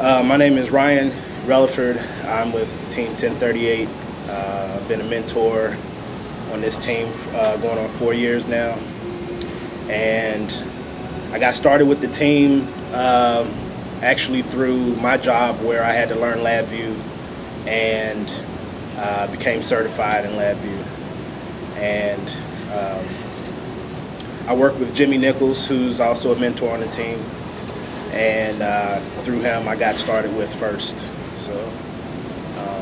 My name is Ryan Reliford. I'm with Team 1038. I've been a mentor on this team going on 4 years now. And I got started with the team actually through my job where I had to learn Labview and became certified in Labview. And I work with Jimmy Nichols, who's also a mentor on the team. And through him, I got started with FIRST. So I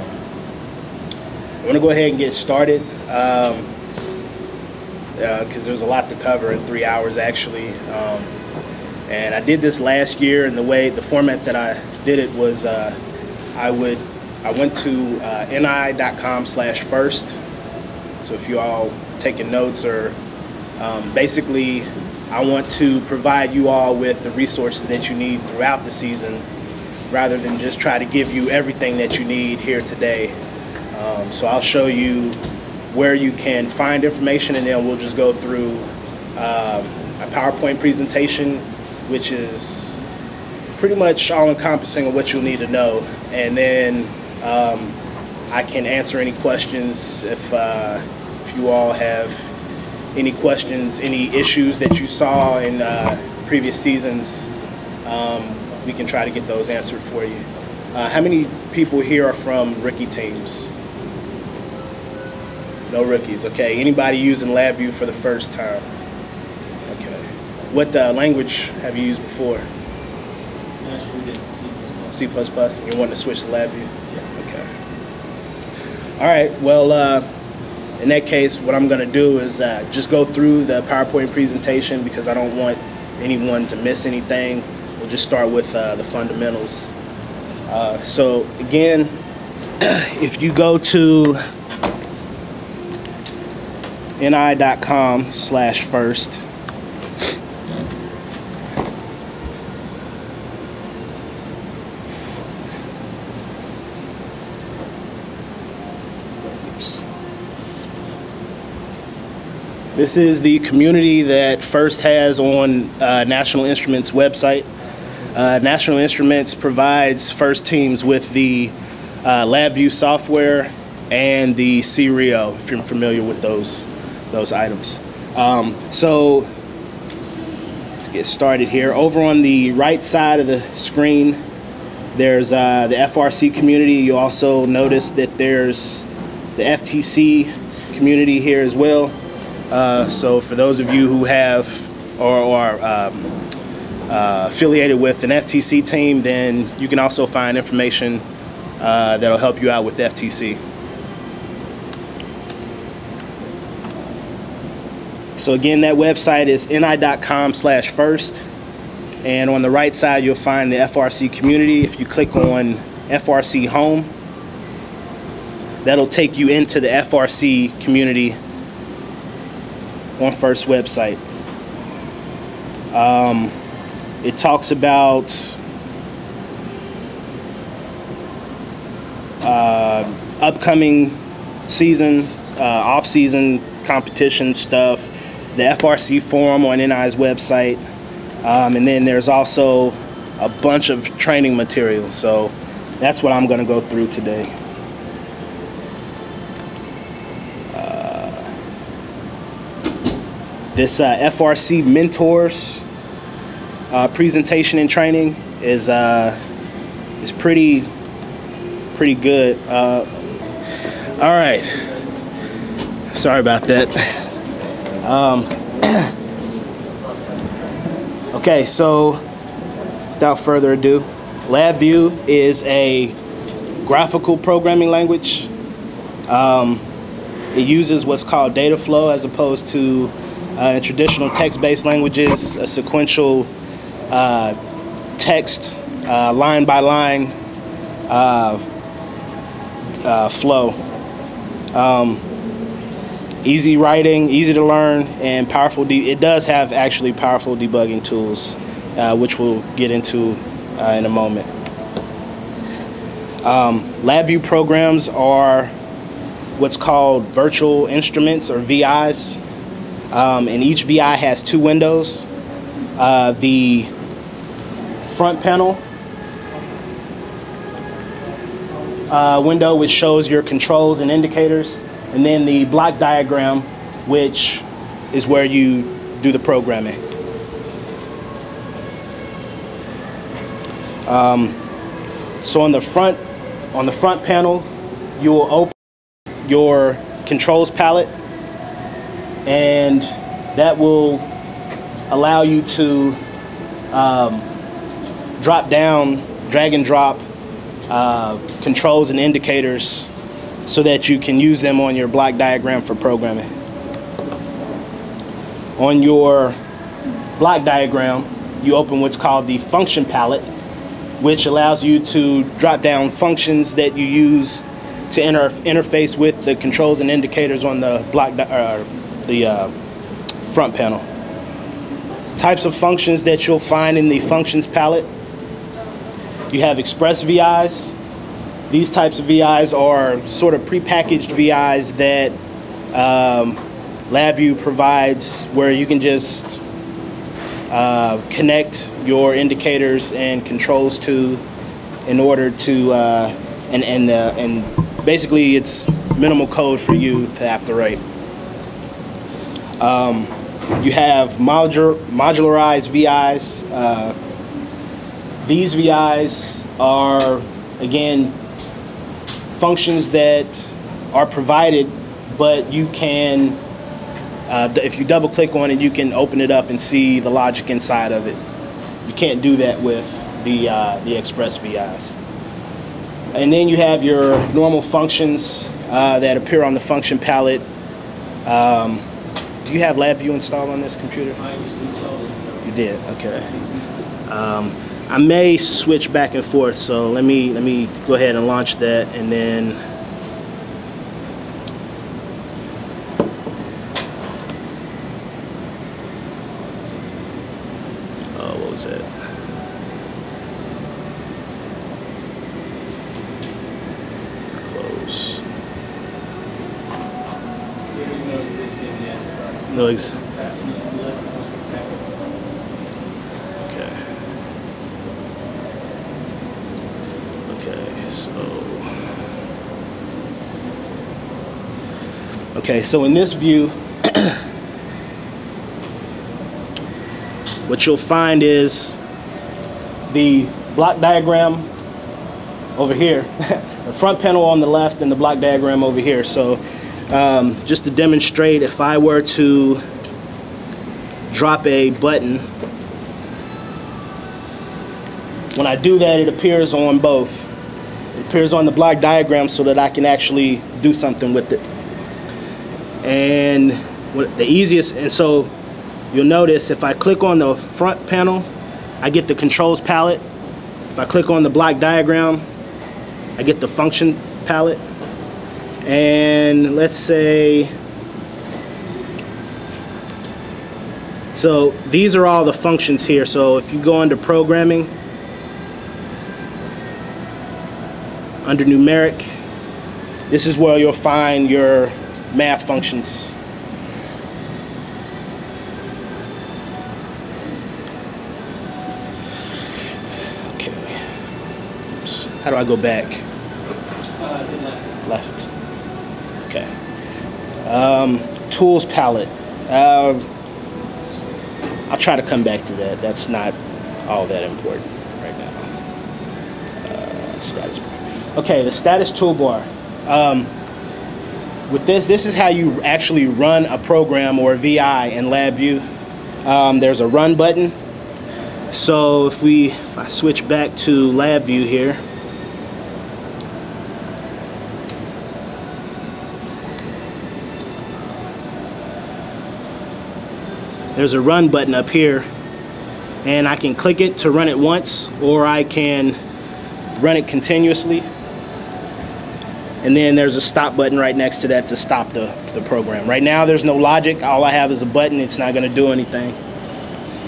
want to go ahead and get started because there's a lot to cover in 3 hours actually. And I did this last year, and the format that I did it was I went to ni.com/first. So if you all taking notes, or basically I want to provide you all with the resources that you need throughout the season rather than just try to give you everything that you need here today. So I'll show you where you can find information, and then we'll just go through a PowerPoint presentation, which is pretty much all-encompassing of what you'll need to know. And then I can answer any questions if you all have any questions, any issues that you saw in previous seasons. We can try to get those answered for you. How many people here are from rookie teams? No rookies, okay. Anybody using Labview for the first time? Okay. What language have you used before? Actually, we did C++. C++? You want to switch to Labview? Yeah. Okay. All right, well, in that case, what I'm going to do is just go through the PowerPoint presentation because I don't want anyone to miss anything. We'll just start with the fundamentals. So again, if you go to ni.com/first, this is the community that FIRST has on National Instruments website. National Instruments provides FIRST teams with the Labview software and the CREO, if you're familiar with those items. So let's get started here. Over on the right side of the screen, there's the FRC community. You also notice that there's the FTC community here as well. So for those of you who have or are affiliated with an FTC team, then you can also find information that'll help you out with FTC. So again, that website is ni.com/first, and on the right side you'll find the FRC community. If you click on FRC Home, that'll take you into the FRC community on FIRST website. It talks about upcoming season, off-season competition stuff, the FRC forum on NI's website, and then there's also a bunch of training material. So that's what I'm going to go through today. This FRC Mentors presentation and training is pretty good. All right, sorry about that. Okay, so without further ado, Labview is a graphical programming language. It uses what's called data flow as opposed to in traditional text-based languages, a sequential text line by line flow. Easy writing, easy to learn, and powerful. It does have actually powerful debugging tools, which we'll get into in a moment. Labview programs are what's called virtual instruments, or VIs, and each VI has two windows. The front panel window, which shows your controls and indicators, and then the block diagram, which is where you do the programming. So on the front panel, you will open your controls palette, and that will allow you to drag and drop controls and indicators so that you can use them on your block diagram for programming. On your block diagram, you open what's called the function palette, which allows you to drop down functions that you use to interface with the controls and indicators on the front panel. Types of functions that you'll find in the functions palette: you have express VIs. These types of VIs are sort of prepackaged VIs that Labview provides, where you can just connect your indicators and controls to, in order to, and basically it's minimal code for you to have to write. You have modularized VIs. These VIs are, again, functions that are provided, but you can, if you double click on it, you can open it up and see the logic inside of it. You can't do that with the express VIs. And then you have your normal functions that appear on the function palette. Do you have Labview installed on this computer? I just installed it. So. You did, okay. I may switch back and forth, so let me go ahead and launch that, and then what was that? Close. No existing. Okay, so in this view, what you'll find is the block diagram over here, the front panel on the left and the block diagram over here. So just to demonstrate, if I were to drop a button, when I do that, it appears on both. It appears on the block diagram so that I can actually do something with it. And the easiest, and so you'll notice if I click on the front panel, I get the controls palette. If I click on the block diagram, I get the function palette. And let's say, so these are all the functions here. So if you go under programming, under numeric, this is where you'll find your math functions. Okay. Oops. How do I go back? Left. Okay. Tools palette. I'll try to come back to that. That's not all that important right now. Status bar. Okay, the status toolbar. With this is how you actually run a program or a VI in Labview. There's a run button. So if I switch back to Labview here, there's a run button up here, and I can click it to run it once, or I can run it continuously. And then there's a stop button right next to that to stop the program. Right now there's no logic. All I have is a button. It's not going to do anything.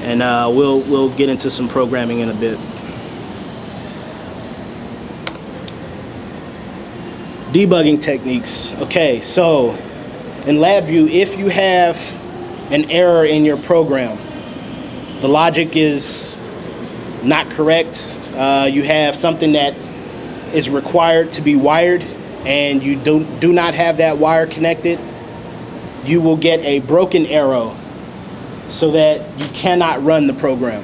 And we'll get into some programming in a bit. Debugging techniques. Okay, so in Labview, if you have an error in your program, the logic is not correct, you have something that is required to be wired and you do not have that wire connected, you will get a broken arrow so that you cannot run the program.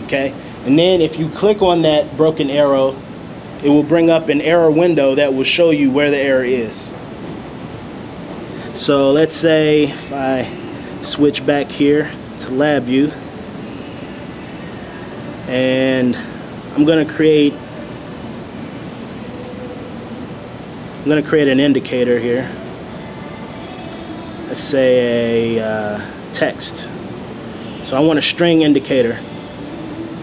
Okay? And then if you click on that broken arrow, it will bring up an error window that will show you where the error is. So let's say if I switch back here to Labview, and I'm going to create an indicator here. Let's say a text. So I want a string indicator.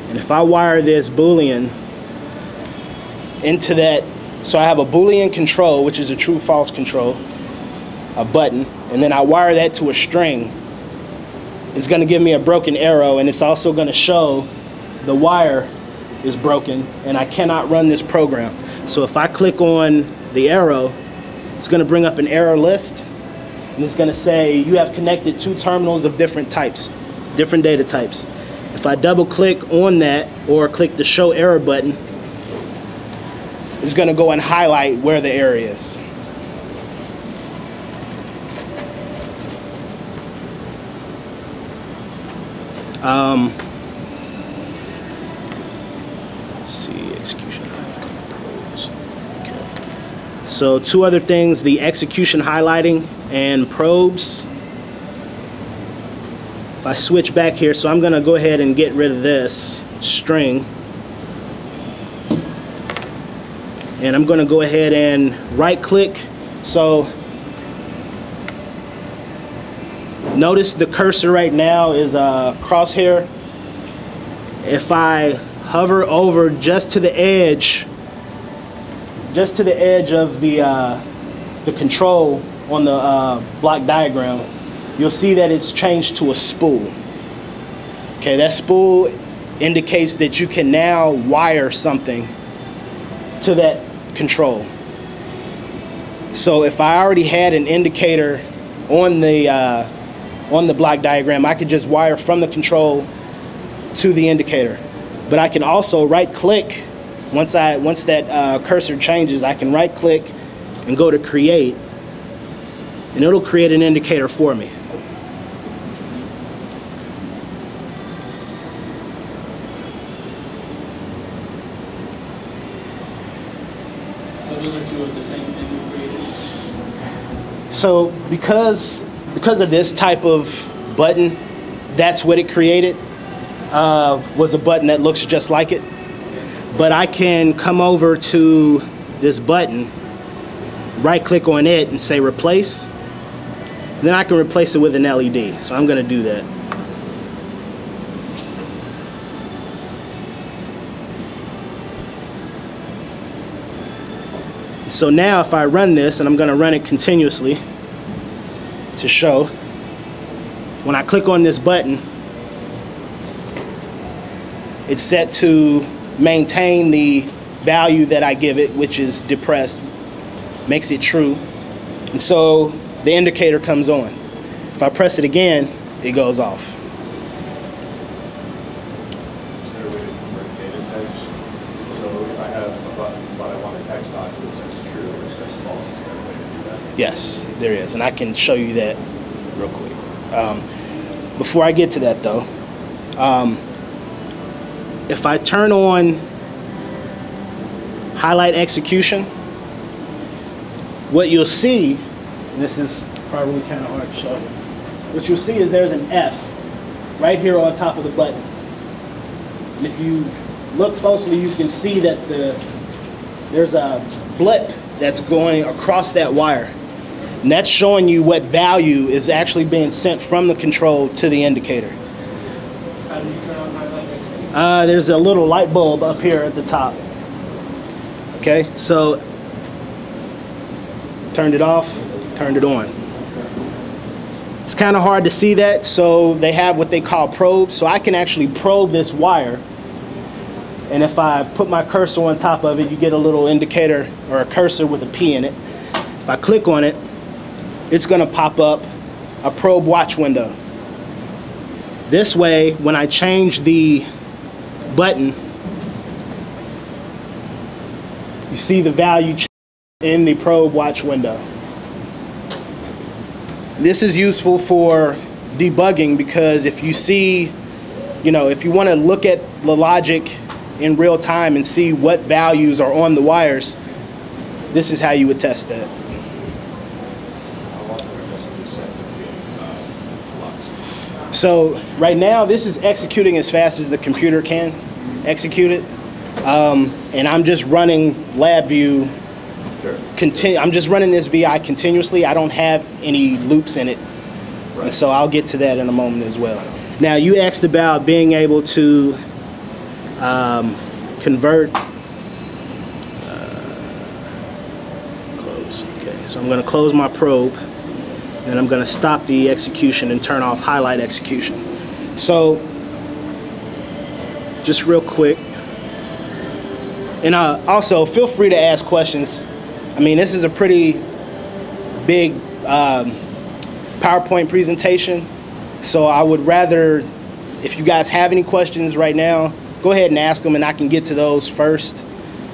And if I wire this Boolean into that, so I have a Boolean control, which is a true-false control, a button, and then I wire that to a string, it's going to give me a broken arrow, and it's also going to show the wire is broken and I cannot run this program. So if I click on the arrow, it's going to bring up an error list, and it's going to say you have connected 2 terminals of different types, different data types. If I double click on that or click the show error button, it's going to go and highlight where the error is. Let's see, execution probes. Okay. So 2 other things, the execution highlighting and probes. If I switch back here, so I'm going to go ahead and get rid of this string. And I'm going to go ahead and right click. So notice the cursor right now is a crosshair. If I hover over just to the edge of the control on the block diagram, you'll see that it's changed to a spool. Okay, that spool indicates that you can now wire something to that control. So if I already had an indicator on the block diagram, I could just wire from the control to the indicator. But I can also right click, once that cursor changes, I can right click and go to create, and it'll create an indicator for me. So those are 2 of the same thing you created? So because of this type of button, that's what it created, was a button that looks just like it. But I can come over to this button, right click on it and say replace. Then I can replace it with an LED. So I'm going to do that. So now if I run this, and I'm going to run it continuously to show, when I click on this button, it's set to maintain the value that I give it, which is depressed, makes it true, and so the indicator comes on. If I press it again, it goes off. Is there a way to convert data types? So if I have a button but I want a text box that says true or says false, is there a way to do that? Yes, there is, and I can show you that real quick. Before I get to that though, if I turn on highlight execution, what you'll see, and this is probably kind of hard to show, what you'll see is there's an F right here on top of the button. And if you look closely, you can see that there's a blip that's going across that wire. And that's showing you what value is actually being sent from the control to the indicator. How do you turn on highlight execution? There's a little light bulb up here at the top. Okay, so turned it off, turned it on. It's kind of hard to see that, so they have what they call probes. So I can actually probe this wire, and if I put my cursor on top of it, you get a little indicator or a cursor with a P in it. If I click on it, it's going to pop up a probe watch window. This way, when I change the button, You see the value in the probe watch window. This is useful for debugging because if you see, if you want to look at the logic in real time and see what values are on the wires, this is how you would test that. So right now, this is executing as fast as the computer can execute it. And I'm just running Labview. Sure. I'm just running this VI continuously. I don't have any loops in it. Right. And so I'll get to that in a moment as well. Now, you asked about being able to convert. Close. Okay, so I'm going to close my probe. And I'm going to stop the execution and turn off highlight execution. So, just real quick. And also, feel free to ask questions. I mean, this is a pretty big PowerPoint presentation. So I would rather, if you guys have any questions right now, go ahead and ask them and I can get to those first.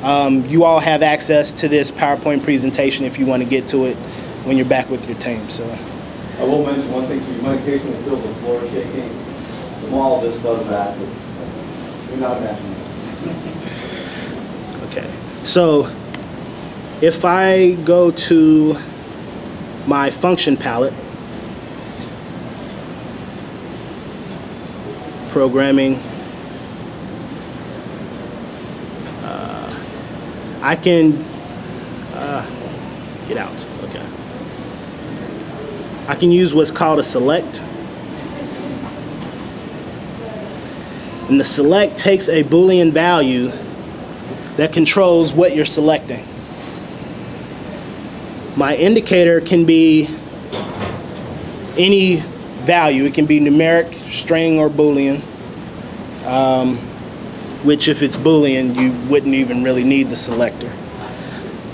You all have access to this PowerPoint presentation if you want to get to it when you're back with your team. So I will mention one thing to you. You might occasionally feel the floor shaking. The model just does that. You're not imagining it. Okay. So if I go to my function palette, programming, I can get out. Okay. I can use what's called a select. And the select takes a Boolean value that controls what you're selecting. My indicator can be any value. It can be numeric, string, or Boolean. Which if it's Boolean, you wouldn't even really need the selector.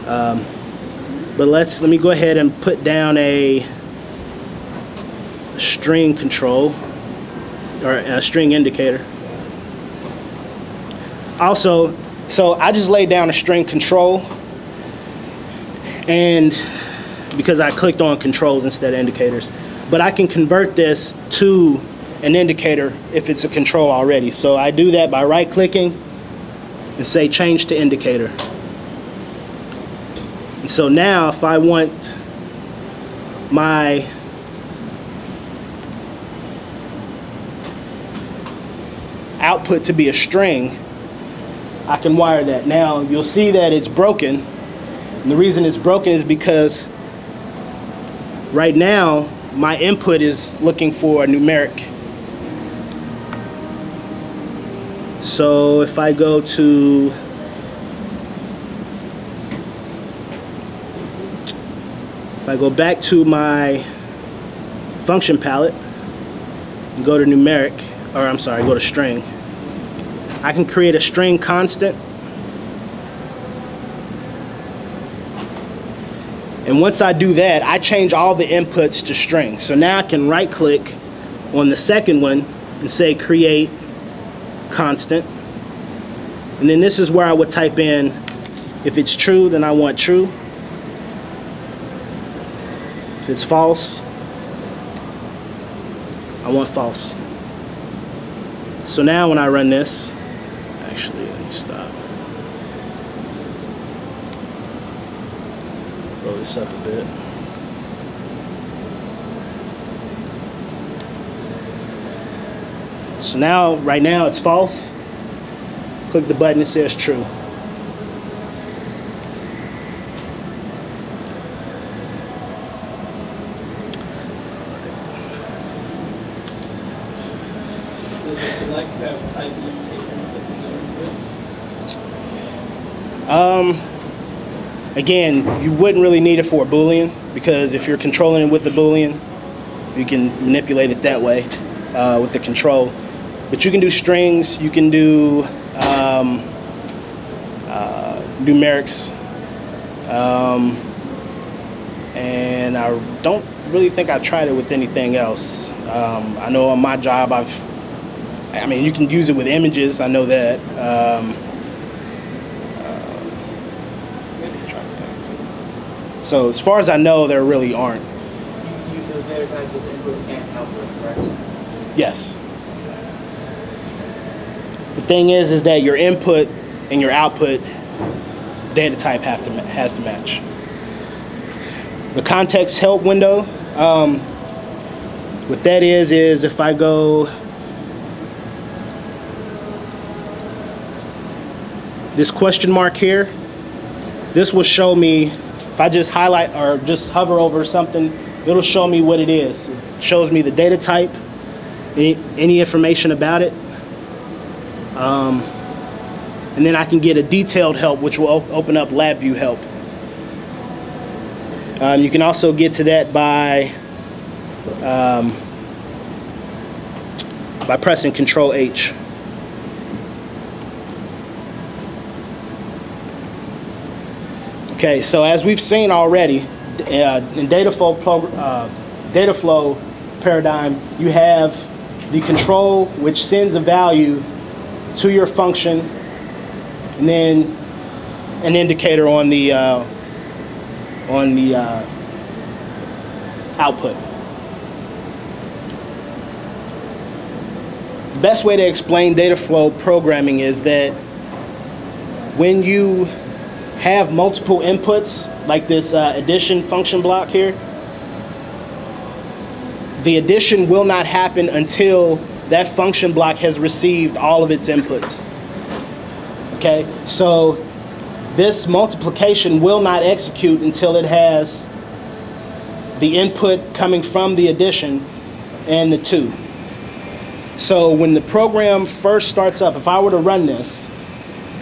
But let me go ahead and put down a string control, or a string indicator. Also, so I just laid down a string control, and because I clicked on controls instead of indicators, but I can convert this to an indicator if it's a control already. So I do that by right-clicking and say change to indicator. And so now if I want my output to be a string, I can wire that. Now you'll see that it's broken. And the reason it's broken is because right now my input is looking for a numeric. So if I go to back to my function palette and go to numeric, or I'm sorry, go to string, I can create a string constant. And once I do that, I change all the inputs to string. So now I can right click on the second one and say create constant. And then this is where I would type in, if it's true, then I want true. If it's false, I want false. So now when I run this, actually, let me stop. Blow this up a bit. So now, right now, it's false. Click the button that says true. Does the select have type limitations that can go into it? Again, you wouldn't really need it for a Boolean, because if you're controlling it with the Boolean, you can manipulate it that way with the control. But you can do strings, you can do numerics, and I don't really think I tried it with anything else. I know on my job I mean, you can use it with images, I know that. So as far as I know, there really aren't. You use those data types as inputs and outputs, correct? Yes. The thing is that your input and your output data type has to match. The context help window, what that is if I go this question mark here, this will show me, if I just highlight or just hover over something, it'll show me what it is. It shows me the data type, any information about it. And then I can get a detailed help, which will open up Labview help. You can also get to that by pressing Control H. Okay, so as we've seen already, in data flow paradigm, you have the control which sends a value to your function, and then an indicator on the output. The best way to explain data flow programming is that when you have multiple inputs, like this addition function block here, the addition will not happen until that function block has received all of its inputs. Okay, so this multiplication will not execute until it has the input coming from the addition and the 2. So when the program first starts up, if I were to run this,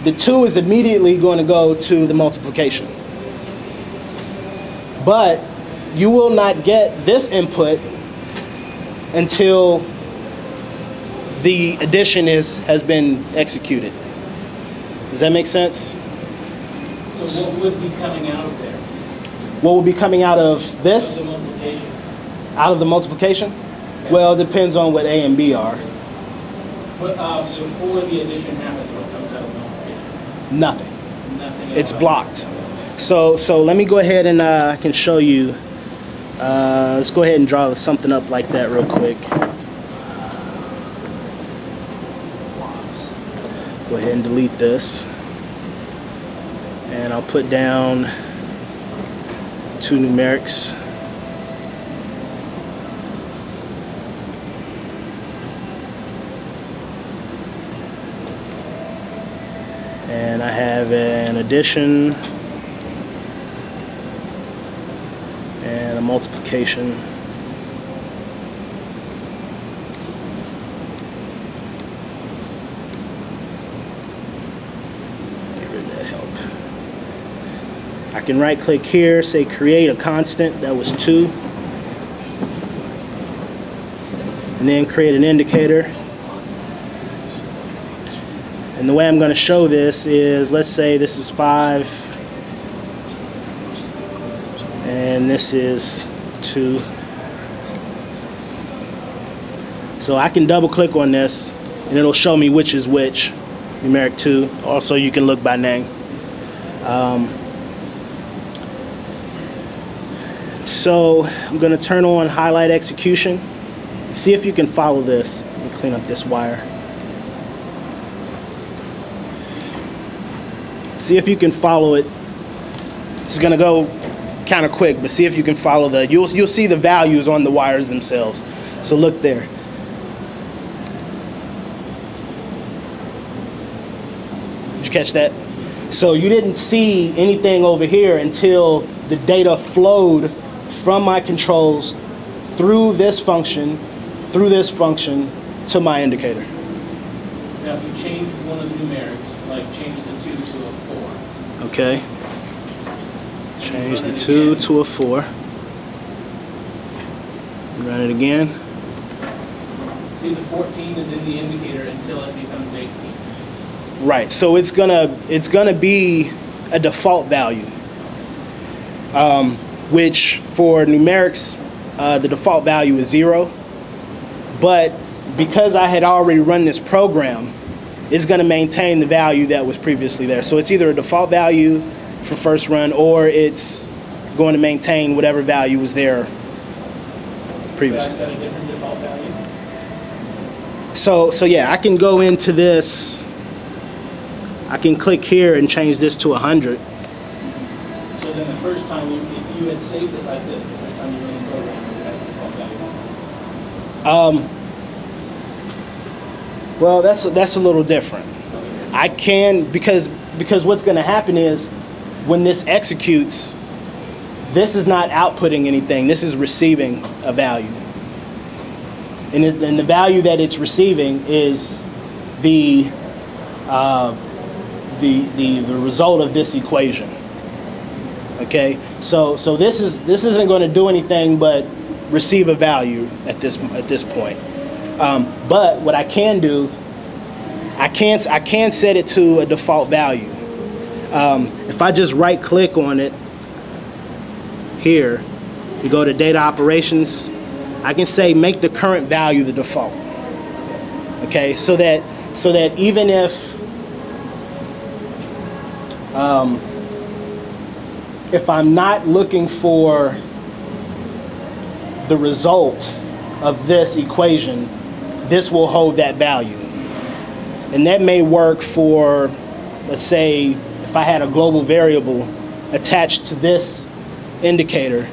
the 2 is immediately going to go to the multiplication. But you will not get this input until the addition has been executed. Does that make sense? So what would be coming out of there? What will be coming out of this? The multiplication. Out of the multiplication? Yeah. Well, it depends on what A and B are. But before the addition happens, what comes out of the multiplication? Nothing. Nothing. It's blocked. So let me go ahead and I can show you. Let's go ahead and draw something up like that real quick. Go ahead and delete this. And I'll put down 2 numerics. And I have an addition and a multiplication. Get rid of that help. I can right click here, say create a constant, that was 2. And then create an indicator. And the way I'm going to show this is, let's say this is 5 and this is 2. So I can double click on this and it'll show me which is which, numeric 2. Also you can look by name. So I'm going to turn on highlight execution. See if you can follow this. Let me clean up this wire. See if you can follow it. It's going to go kind of quick, but see if you can follow the, you'll see the values on the wires themselves. So look there. Did you catch that? So you didn't see anything over here until the data flowed from my controls through this function to my indicator. Now if you change one of the numerics, like change the 2 to a 4. Okay. Change the 2 to a 4. Run it again. See, the 14 is in the indicator until it becomes 18. Right. So it's gonna be a default value, which for numerics, the default value is 0. But because I had already run this program, it's going to maintain the value that was previously there. So it's either a default value for first run, or it's going to maintain whatever value was there Did I previously. set a different default value? So yeah, I can go into this. I can click here and change this to 100. So then the first time, if you had saved it like this, the first time you ran the program, you had the default value. Well, that's a little different. I can, because what's going to happen is when this executes, this is not outputting anything. This is receiving a value, and the value that it's receiving is the result of this equation. Okay, so this isn't going to do anything but receive a value at this point. But what I can do, I can set it to a default value. If I just right click on it here, you go to data operations, I can say make the current value the default. Okay, so that even if I'm not looking for the result of this equation, this will hold that value. And that may work for, let's say, if I had a global variable attached to this indicator,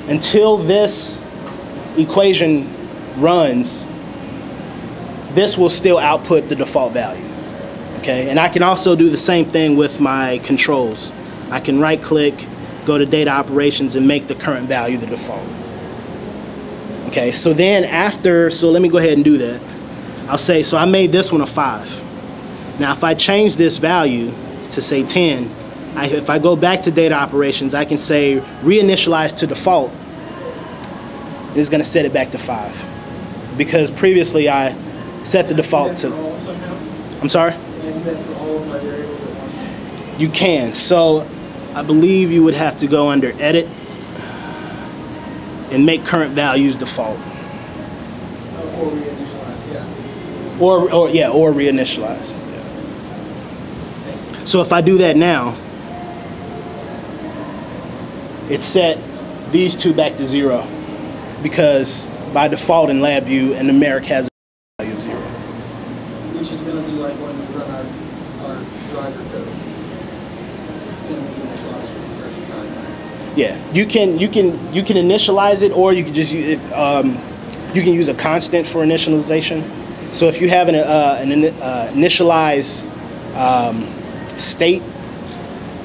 until this equation runs, this will still output the default value. Okay, and I can also do the same thing with my controls. I can right click, go to data operations, and make the current value the default. Okay, so then so let me go ahead and do that. I'll say, so I made this one a 5. Now if I change this value to say 10, if I go back to data operations, I can say reinitialize to default. It's going to set it back to 5. Because previously I set the default to... I'm sorry? You can. So I believe you would have to go under edit and make current values default. Or reinitialize, yeah. Or reinitialize. Yeah. So if I do that now, it set these two back to 0 because by default in Labview, an numeric has a value of 0. Which is going to be like when we run our driver code. It's going to be initialized for the first time. Yeah, you can initialize it, or you can just use it, you can use a constant for initialization. So if you have an initialize state,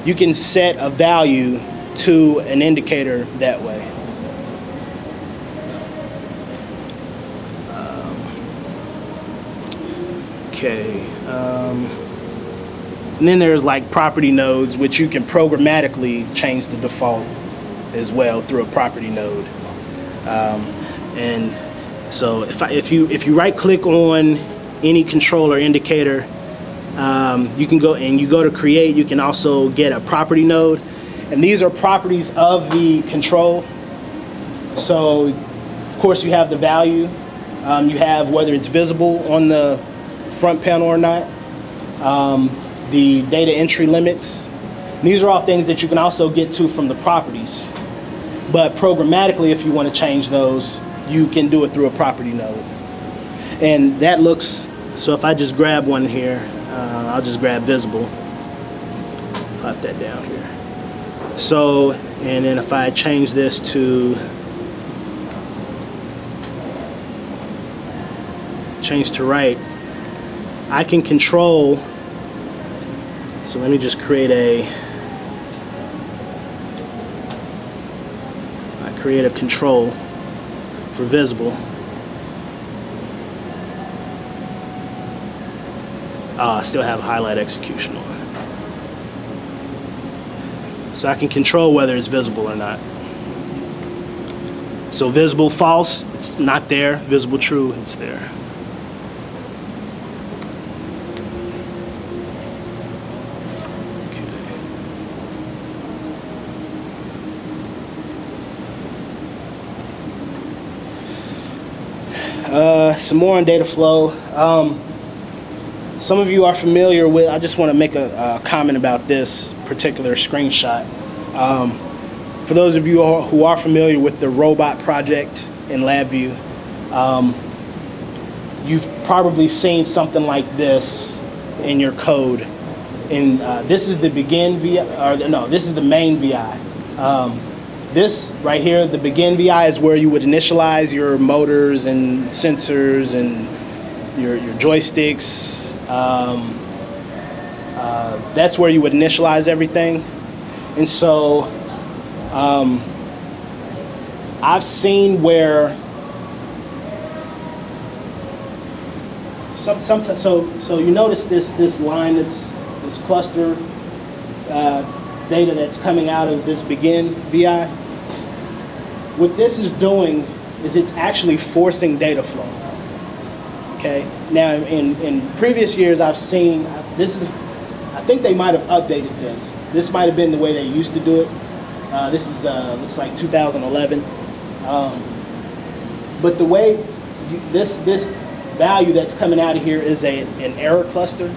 you can set a value to an indicator that way. Okay. And then there's like property nodes, which you can programmatically change the default as well through a property node. And so if you right click on any controller indicator, you can go to create. You can also get a property node, and these are properties of the control. So of course you have the value, you have whether it's visible on the front panel or not, the data entry limits. These are all things that you can also get to from the properties, but programmatically if you want to change those, you can do it through a property node. And that looks, so if I just grab one here, I'll just grab visible, pop that down here. So, and then if I change this to right, I can control, so let me just create a control for visible. I still have highlight execution on. So I can control whether it's visible or not. So visible false, it's not there. Visible true, it's there. Some more on data flow. Some of you are familiar with, I just want to make a comment about this particular screenshot. for those of you who are familiar with the robot project in Labview, you've probably seen something like this in your code. And this is the begin VI, or no, this is the main VI. This right here, the begin VI, is where you would initialize your motors and sensors and your joysticks. That's where you would initialize everything. And so I've seen where so you notice this line, this cluster data that's coming out of this begin VI. What this is doing is it's actually forcing data flow. Okay. Now in previous years I've seen this is, I think they might have updated this. This might have been the way they used to do it. This is looks like 2011. But the way this value that's coming out of here is an error cluster.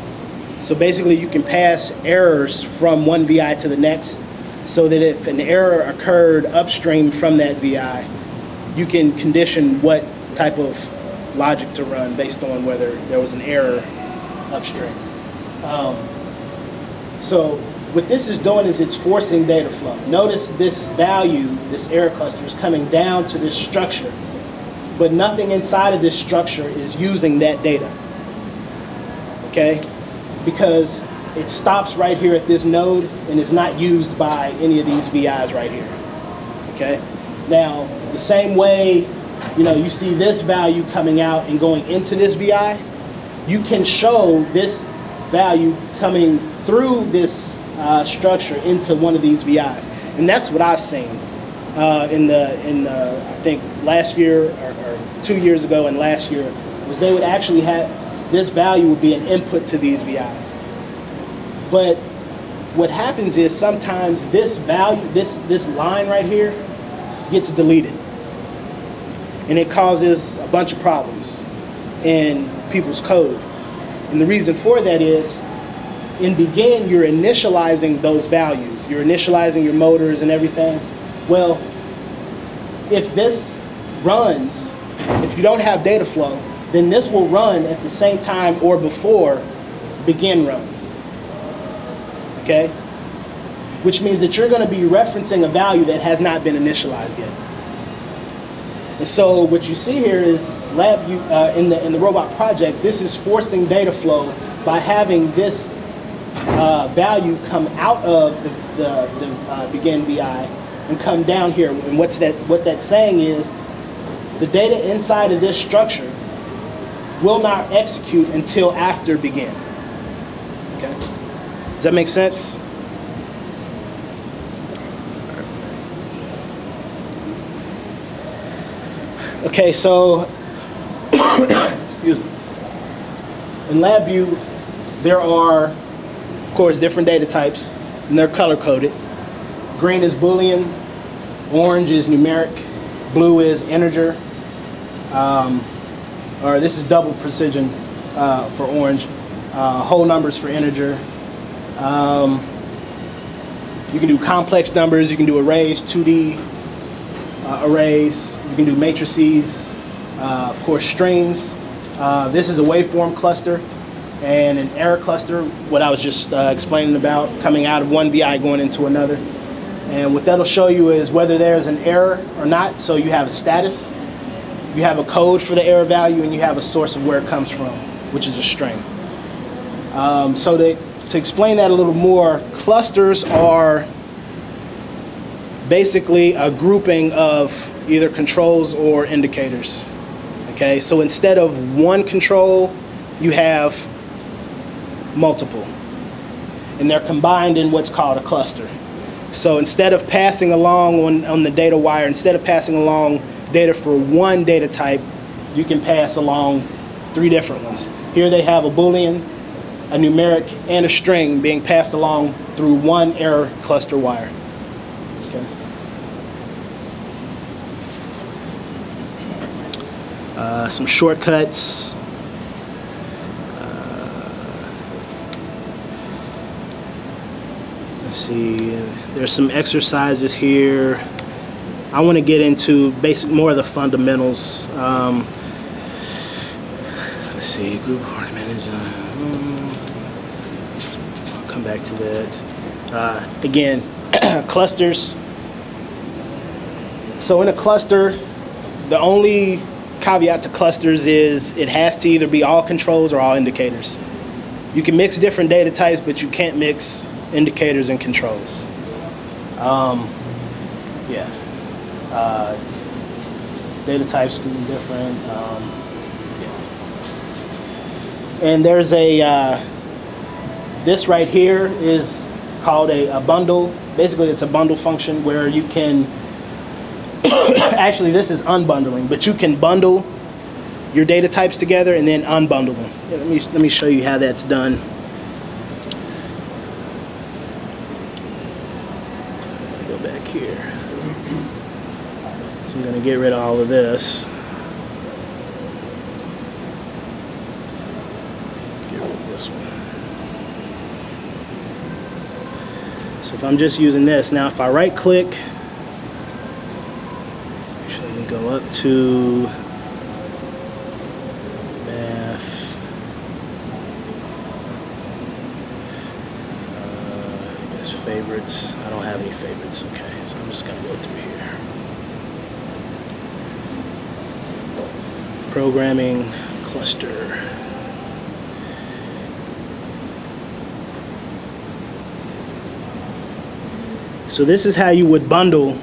So basically you can pass errors from one VI to the next, so that if an error occurred upstream from that VI, you can condition what type of logic to run based on whether there was an error upstream. So what this is doing is it's forcing data flow. Notice this value, this error cluster, is coming down to this structure, but nothing inside of this structure is using that data. Okay? Because it stops right here at this node and is not used by any of these VIs right here. Okay? Now, the same way, you see this value coming out and going into this VI, you can show this value coming through this structure into one of these VIs. And that's what I've seen I think last year or 2 years ago and last year, was they would actually have, this value would be an input to these VIs. But what happens is sometimes this value, this line right here, gets deleted. And it causes a bunch of problems in people's code. And the reason for that is, in begin, you're initializing those values. You're initializing your motors and everything. Well, if this runs, if you don't have data flow, then this will run at the same time or before begin runs. Okay? Which means that you're going to be referencing a value that has not been initialized yet. And so what you see here is Labview, in the robot project, this is forcing data flow by having this value come out of the begin VI and come down here. And what that's saying is the data inside of this structure will not execute until after begin. Okay? Does that make sense? Okay, so excuse me. In Labview, there are, of course, different data types, and they're color-coded. Green is Boolean, orange is numeric, blue is integer, or this is double precision for orange, whole numbers for integer. You can do complex numbers, you can do arrays, 2D arrays, you can do matrices, of course strings. This is a waveform cluster and an error cluster, what I was just explaining about, coming out of one VI going into another. And what that'll show you is whether there's an error or not. So you have a status, you have a code for the error value, and you have a source of where it comes from, which is a string. So to explain that a little more, clusters are basically a grouping of either controls or indicators. Okay, so instead of one control, you have multiple, and they're combined in what's called a cluster. So instead of passing along on the data wire, instead of passing along data for one data type, you can pass along 3 different ones. Here they have a Boolean, a numeric, and a string being passed along through one error cluster wire. Okay. Some shortcuts. Let's see, there's some exercises here. I want to get into more of the fundamentals. Let's see, group party manager. I'll come back to that. Again, clusters. So in a cluster, the only caveat to clusters is it has to either be all controls or all indicators. You can mix different data types, but you can't mix indicators and controls. Data types can be different. And there's this right here is called a bundle. Basically, it's a bundle function where you can, actually this is unbundling, but you can bundle your data types together and then unbundle them. Let me show you how that's done. Go back here. So I'm going to get rid of all of this. Get rid of this one. So if I'm just using this, now if I right click, actually let me go up to favorites. I don't have any favorites. Okay, so I'm just going to go through here. Programming cluster. So this is how you would bundle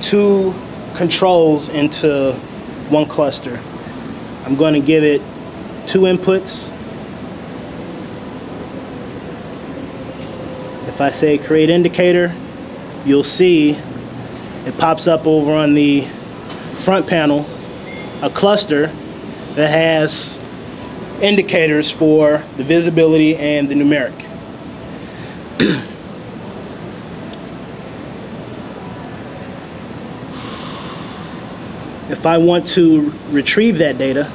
two controls into one cluster. I'm going to give it two inputs. If I say create indicator, you'll see it pops up over on the front panel a cluster that has indicators for the visibility and the numeric. If I want to retrieve that data,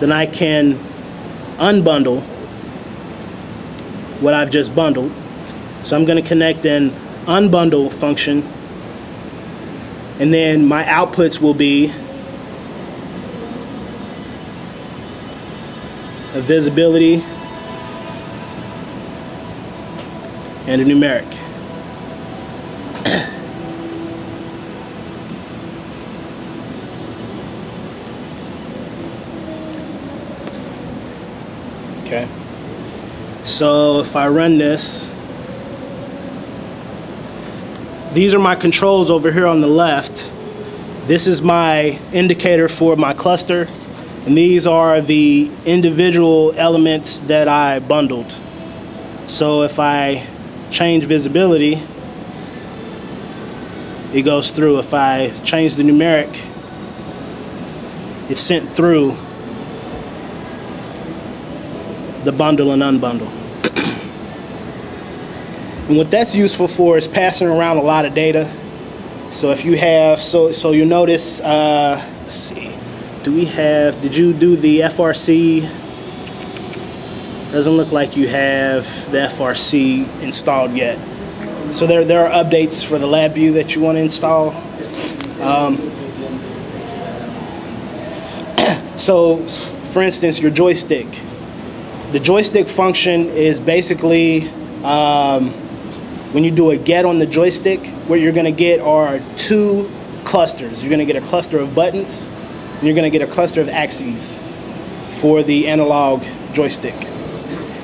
then I can unbundle what I've just bundled. So I'm going to connect an unbundle function, and then my outputs will be a visibility and a numeric. Okay. So if I run this, these are my controls over here on the left. This is my indicator for my cluster, and these are the individual elements that I bundled. So if I change visibility, it goes through. If I change the numeric, it's sent through the bundle and unbundle. And what that's useful for is passing around a lot of data. So if you have, so you'll notice, let's see, did you do the FRC? Doesn't look like you have the FRC installed yet. So there are updates for the Labview that you want to install. So for instance, your joystick. The joystick function is basically, when you do a get on the joystick, what you're going to get are two clusters. You're going to get a cluster of buttons, and you're going to get a cluster of axes for the analog joystick.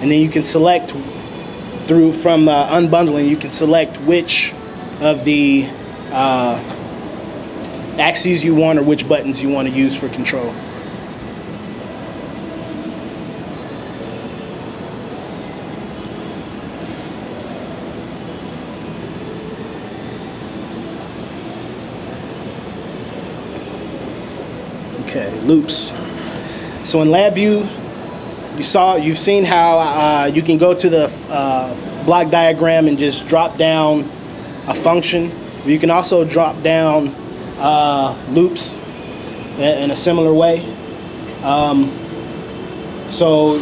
And then you can select from unbundling, you can select which of the axes you want or which buttons you want to use for control. Okay, loops. So in Labview, you've seen how you can go to the block diagram and just drop down a function. You can also drop down loops in a similar way. So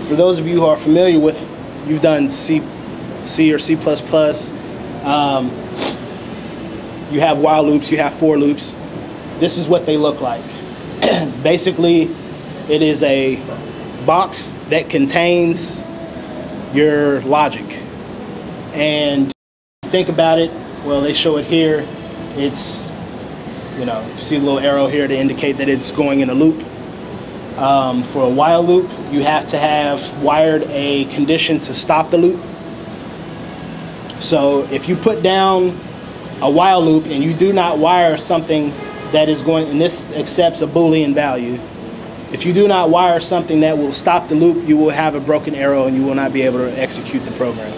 for those of you who are familiar with, you've done C or C++, you have while loops, you have for loops. This is what they look like. Basically, it is a box that contains your logic. And think about it, well, they show it here. It's, you know, see the little arrow here to indicate that it's going in a loop. For a while loop, you have to have wired a condition to stop the loop. So if you put down a while loop and you do not wire something that is going, and this accepts a Boolean value, if you do not wire something that will stop the loop, you will have a broken arrow and you will not be able to execute the program.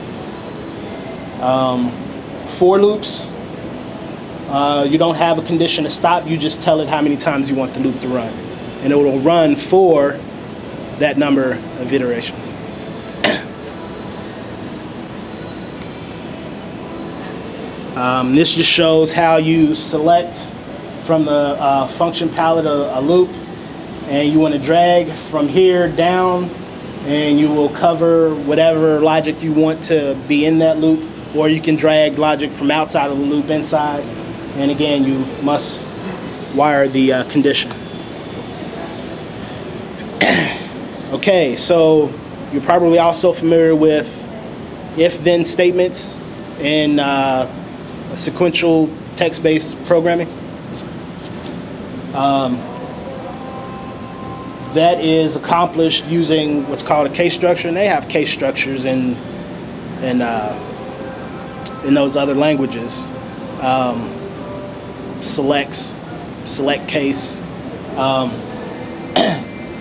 For loops, you don't have a condition to stop, you just tell it how many times you want the loop to run. And it will run for that number of iterations. This just shows how you select from the function palette a loop, and you want to drag from here down, and you will cover whatever logic you want to be in that loop, or you can drag logic from outside of the loop inside, and again you must wire the condition. Okay, so you're probably also familiar with if-then statements in sequential text-based programming. That is accomplished using what's called a case structure, and they have case structures in those other languages. Select case.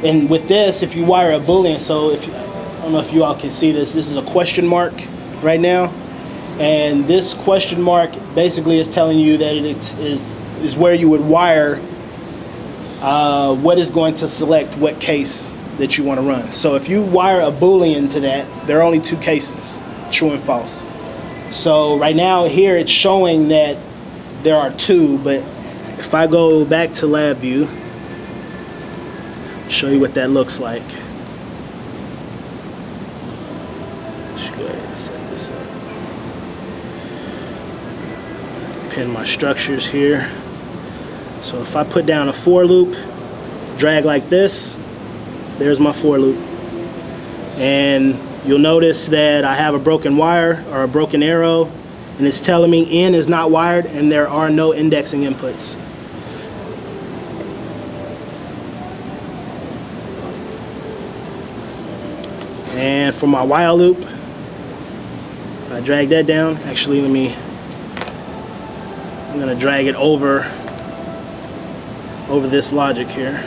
And with this, if you wire a Boolean, so if I don't know if you all can see this, this is a question mark right now, and this question mark basically is telling you that it is where you would wire what is going to select what case that you want to run. So if you wire a Boolean to that, there are only two cases, true and false. So right now here it's showing that there are two, but if I go back to Labview, show you what that looks like. Let's go ahead and set this up. Pin my structures here. So if I put down a for loop, drag like this, there's my for loop. And you'll notice that I have a broken wire or a broken arrow, and it's telling me N is not wired and there are no indexing inputs. And for my while loop, I drag that down. Actually, I'm gonna drag it over this logic here.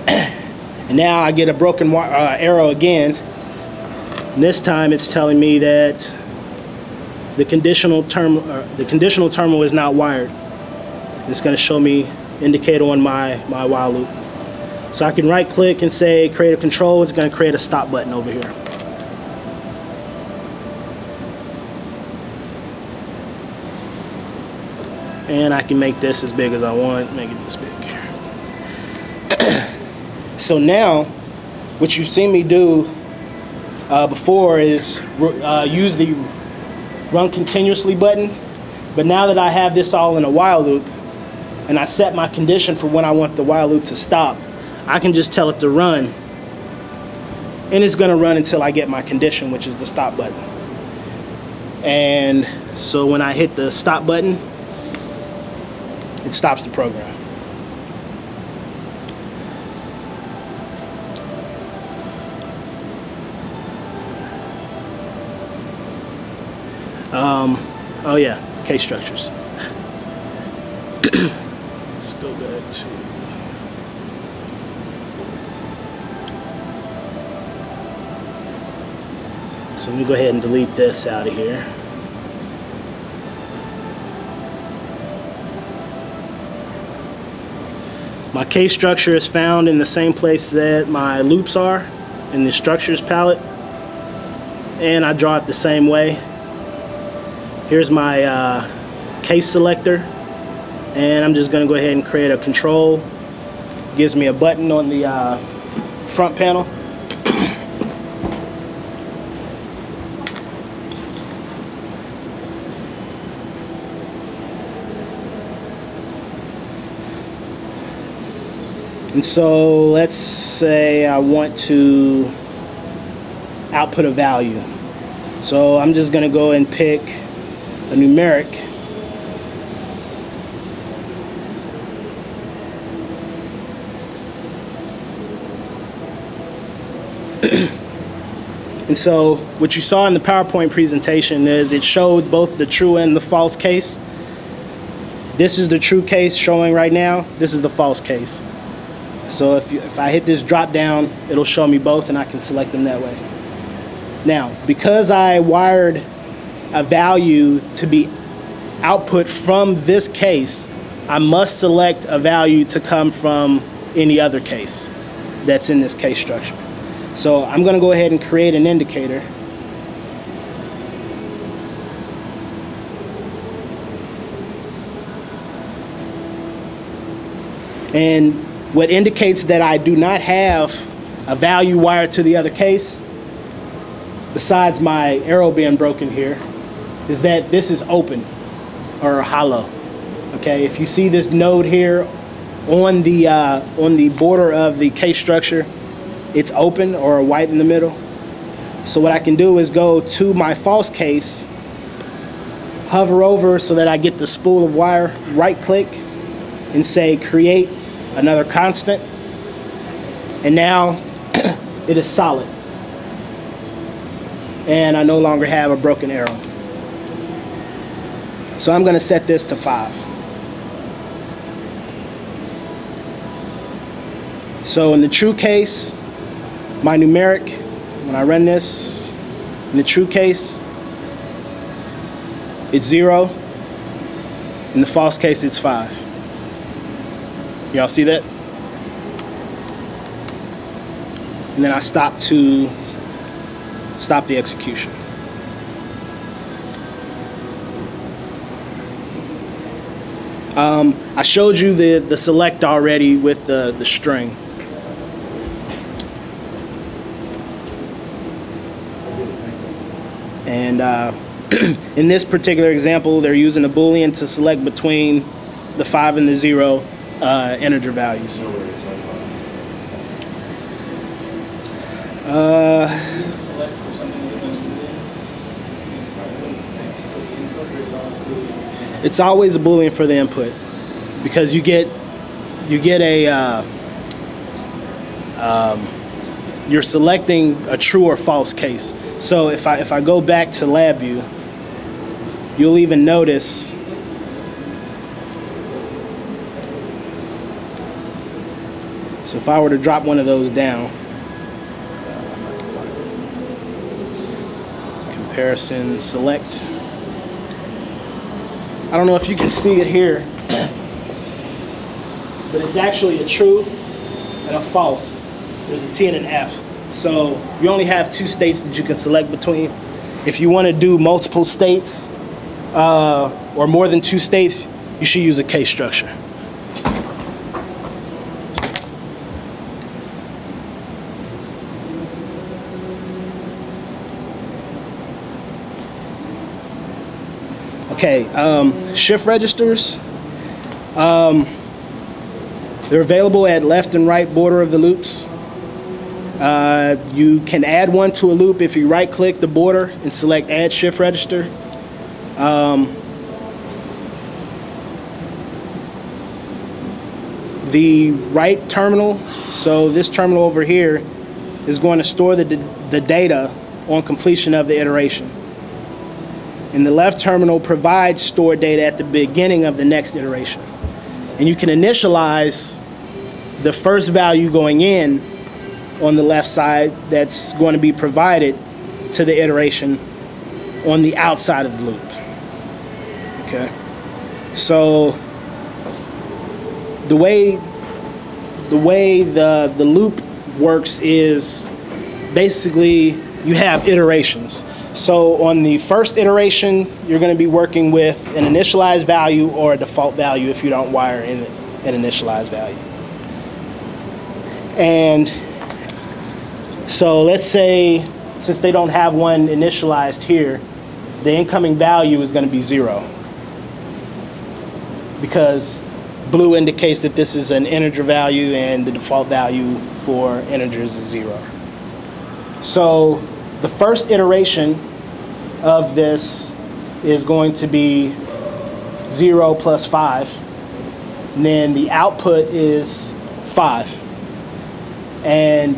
And now I get a broken arrow again. And this time it's telling me that the conditional terminal is not wired. It's gonna show me, indicate on my while loop. So I can right click and say create a control. It's going to create a stop button over here. And I can make this as big as I want, make it this big. So now what you've seen me do before is use the run continuously button, but now that I have this all in a while loop and I set my condition for when I want the while loop to stop, I can just tell it to run, and it's going to run until I get my condition, which is the stop button. And so when I hit the stop button, it stops the program. Oh yeah, case structures. Let's go back to... So let me go ahead and delete this out of here. My case structure is found in the same place that my loops are, in the structures palette. And I draw it the same way. Here's my case selector. And I'm just going to go ahead and create a control. Gives me a button on the front panel. And so let's say I want to output a value. So I'm just going to go and pick a numeric. And so what you saw in the PowerPoint presentation is it showed both the true and the false case. This is the true case showing right now. This is the false case. So if I hit this drop down, it'll show me both and I can select them that way. Now, because I wired a value to be output from this case, I must select a value to come from any other case that's in this case structure. So I'm going to go ahead and create an indicator. And what indicates that I do not have a value wired to the other case, besides my arrow being broken here, is that this is open or hollow. Okay, if you see this node here on the border of the case structure, it's open or white in the middle. So what I can do is go to my false case, hover over so that I get the spool of wire, right click and say create another constant, and now it is solid and I no longer have a broken arrow. So I'm going to set this to 5. So in the true case, my numeric, when I run this, in the true case, it's 0. In the false case, it's 5. Y'all see that? And then I stop the execution. I showed you the select already with the string. And in this particular example, they're using a Boolean to select between the 5 and the 0 integer values. It's always a Boolean for the input, because you get a you're selecting a true or false case. So if I go back to Labview, you'll even notice so if I were to drop one of those down, comparison select, I don't know if you can see it here, but it's actually a true and a false. There's a T and an F. So you only have 2 states that you can select between. If you want to do multiple states or more than 2 states, you should use a case structure. Okay, shift registers. They're available at left and right border of the loops. You can add one to a loop if you right click the border and select add shift register. The right terminal, so this terminal over here, is going to store the data on completion of the iteration. And the left terminal provides stored data at the beginning of the next iteration. And you can initialize the first value going in on the left side that's going to be provided to the iteration on the outside of the loop. Okay. So the way the loop works is basically you have iterations. So on the first iteration, you're going to be working with an initialized value or a default value if you don't wire in an initialized value. And so let's say, since they don't have one initialized here, the incoming value is going to be 0. Because blue indicates that this is an integer value, and the default value for integers is 0. So the first iteration of this is going to be 0 plus 5, and then the output is 5. And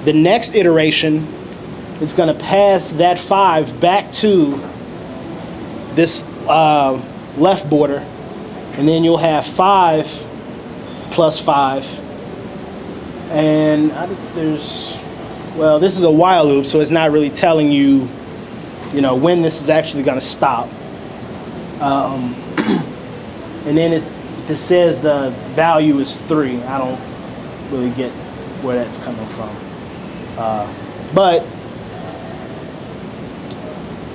the next iteration, it's going to pass that 5 back to this left border, and then you'll have 5 plus 5. And well, this is a while loop, so it's not really telling you, when this is actually going to stop. And then it says the value is 3. I don't really get where that's coming from. But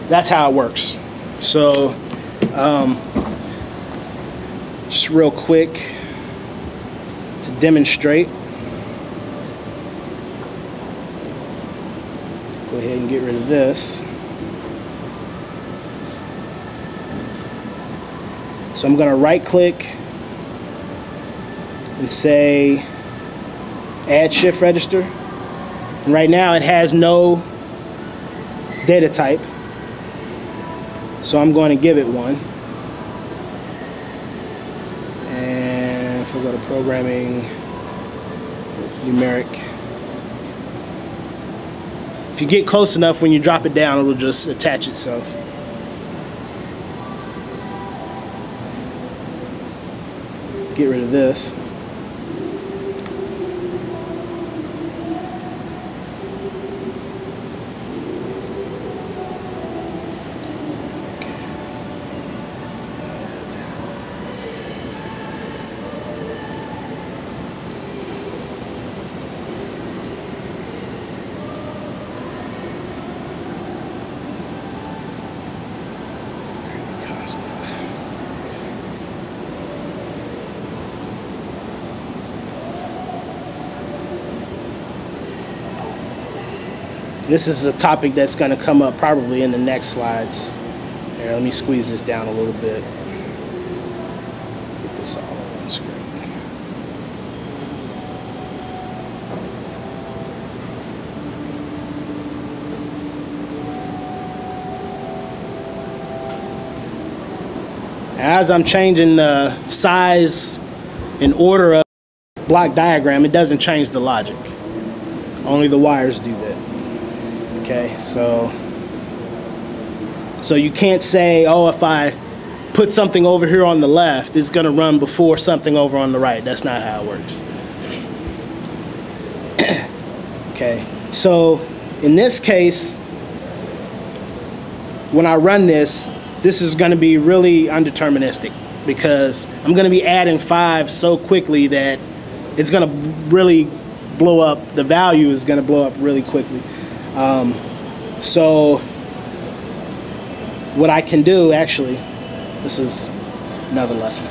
that's how it works. So just real quick to demonstrate, go ahead and get rid of this. So I'm going to right click and say add shift register. And right now it has no data type, so I'm going to give it one. And if we go to programming, numeric, if you get close enough, when you drop it down, it'll just attach itself. Get rid of this. This is a topic that's going to come up probably in the next slides. Here, let me squeeze this down a little bit. Get this all on screen. As I'm changing the size and order of the block diagram, it doesn't change the logic. Only the wires do that. Okay, so you can't say, oh, if I put something over here on the left, it's going to run before something over on the right. That's not how it works. Okay, so in this case, when I run this is going to be really undeterministic, because I'm going to be adding 5 so quickly that it's going to really blow up. The value is going to blow up really quickly. So what I can do, actually, this is another lesson.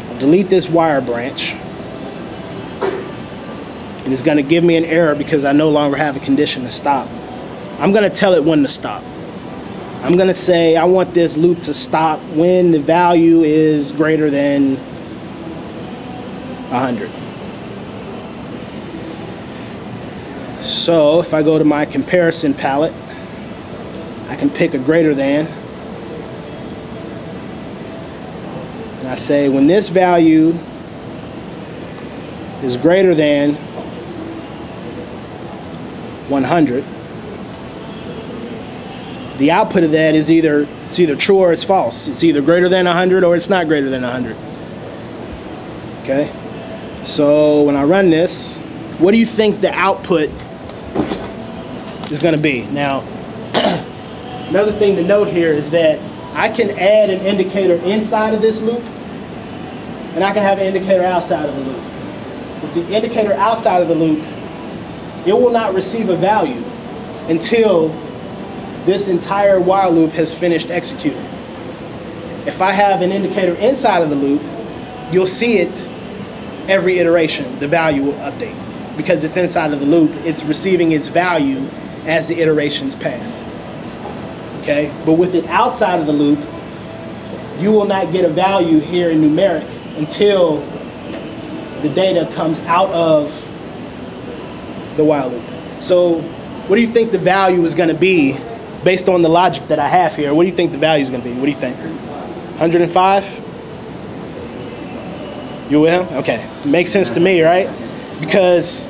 I'll delete this wire branch, and it's going to give me an error because I no longer have a condition to stop. I'm going to tell it when to stop. I'm going to say I want this loop to stop when the value is greater than 100. So if I go to my comparison palette, I can pick a greater than, and I say when this value is greater than 100, the output of that is either true or it's false. It's either greater than 100 or it's not greater than 100. Okay, so when I run this, what do you think the output is going to be? Now, another thing to note here is that I can add an indicator inside of this loop, and I can have an indicator outside of the loop. With the indicator outside of the loop, it will not receive a value until this entire while loop has finished executing. If I have an indicator inside of the loop, you'll see it every iteration. The value will update. Because it's inside of the loop, it's receiving its value as the iterations pass. Okay? But with it outside of the loop, you will not get a value here in numeric until the data comes out of the while loop. So what do you think the value is going to be based on the logic that I have here? What do you think the value is going to be? What do you think? 105? You with him? Okay. Makes sense to me, right? Because,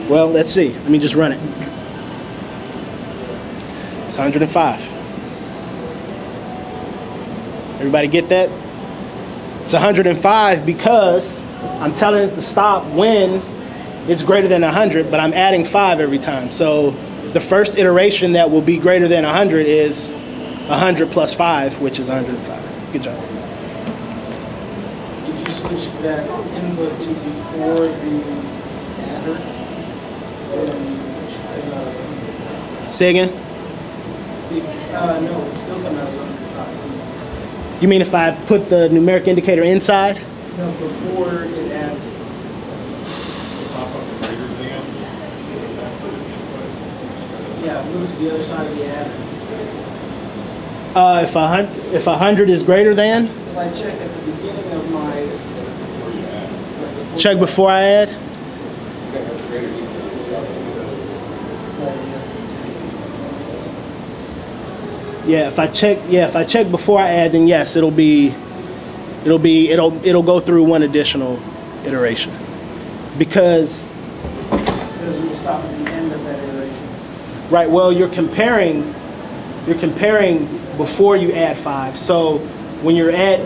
well, let's see. Let me just run it. It's 105. Everybody get that? It's 105 because I'm telling it to stop when it's greater than 100, but I'm adding 5 every time. So the first iteration that will be greater than 100 is 100 plus 5, which is 105. Good job. Did you switch that input to before the adder? Say again? No, it's still coming out as 105. You mean if I put the numeric indicator inside? No, before it adds it. Yeah, move to the other side of the adder. If 100 is greater than? If I check at the beginning of my... Check before I add? Yeah, if I check before I add, then yes, it'll go through one additional iteration. Because it will stop at the end of that iteration. right, well you're comparing before you add 5. So when you're at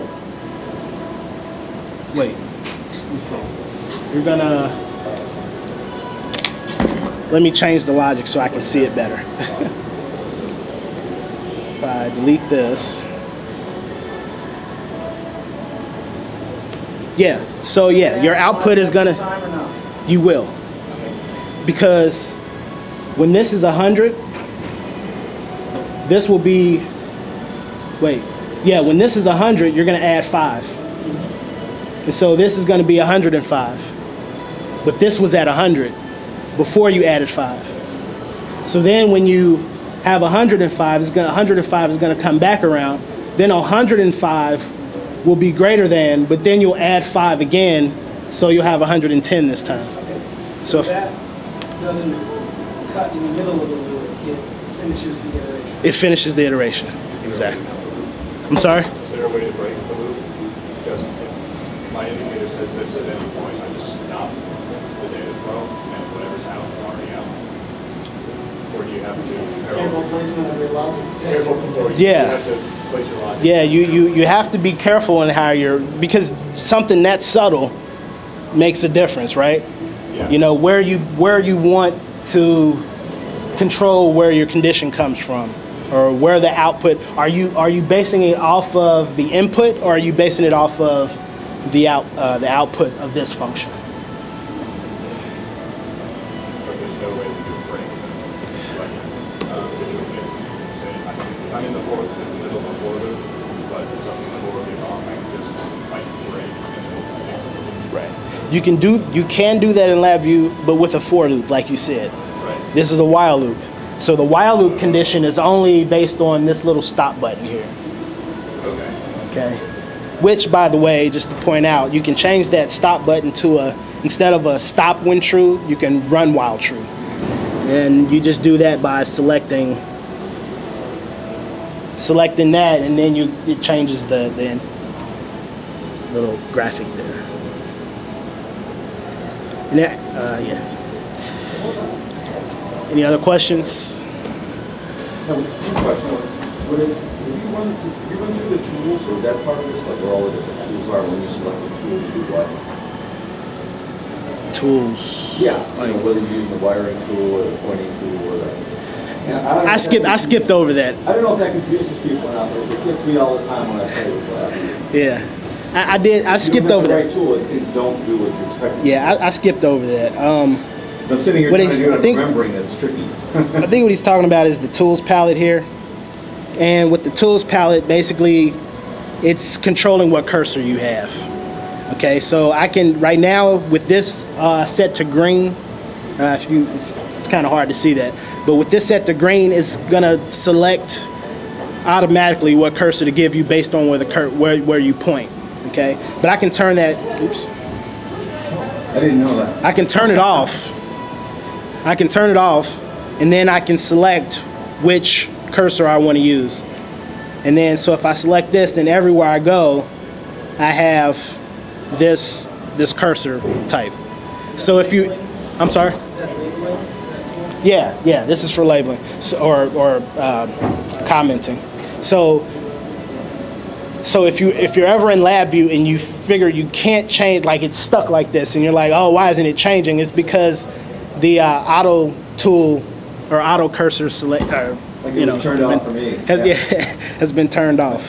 wait, let me see. You're gonna let me change the logic so I can see it better. If I delete this. Yeah, so yeah, your output is gonna, you will. Because when this is 100, this will be, wait, yeah, when this is 100, you're gonna add 5. And so this is gonna be 105. But this was at 100 before you added 5. So then when you have 105, 105 is gonna come back around. Then 105 will be greater than, but then you'll add 5 again, so you'll have 110 this time. So if that doesn't cut in the middle of the loop, it finishes the iteration. it finishes the iteration. Exactly. I'm sorry? Is there a way to break the loop? Because if my indicator says this at any point, I just stop the data flow and whatever's out is already out. Or do you have to Careful placement of your logic. Yeah. You have to place your logic. Yeah, you have to be careful in how you're, because something that subtle makes a difference, right? Yeah. You know, where you want to control where your condition comes from, or where the output, are you basing it off of the input, or are you basing it off of the output of this function? But there's no way to break like visual basic. Say if I'm in the middle of a for loop, but there's something horribly wrong, I can just like break and it'll make something. Right. You can do that in Labview, but with a for loop, like you said. Right. This is a while loop. So the while loop condition is only based on this little stop button here. Okay. Okay. Which, by the way, just to point out, you can change that stop button to instead of a stop when true, you can run while true. And you just do that by selecting that, and then it changes the little graphic there. And that, yeah. Any other questions? No, two questions. If you run through the tools, is that part of this, like where all the different tools are, when you select the tool, you do what? Tools. Yeah, you know, whether you're using the wiring tool or the pointing tool or the... I skipped over that. I don't know if that confuses people or not, but it gets me all the time when I play with Labview. Yeah. I skipped over that. If you don't have the right tool, things don't do what you expect. Yeah, I skipped over that. So I'm sitting here trying to do it, remembering that's tricky. I think what he's talking about is the tools palette here. And with the tools palette, basically, it's controlling what cursor you have. Okay, so I can, right now, with this set to green, it's kind of hard to see that, but with this set to green, it's gonna select automatically what cursor to give you based on where where you point. Okay, but I can turn that. Oops. I didn't know that. I can turn it off. I can turn it off, and then I can select which cursor I want to use. And then, so if I select this, then everywhere I go, I have this cursor type. So if you, I'm sorry. Is that labeling? Yeah, this is for labeling, so, or commenting. So if you're ever in Labview and you figure you can't change, like it's stuck like this, and you're like, oh, why isn't it changing? It's because the auto tool or auto cursor select, Like it was turned off for me. has been turned off.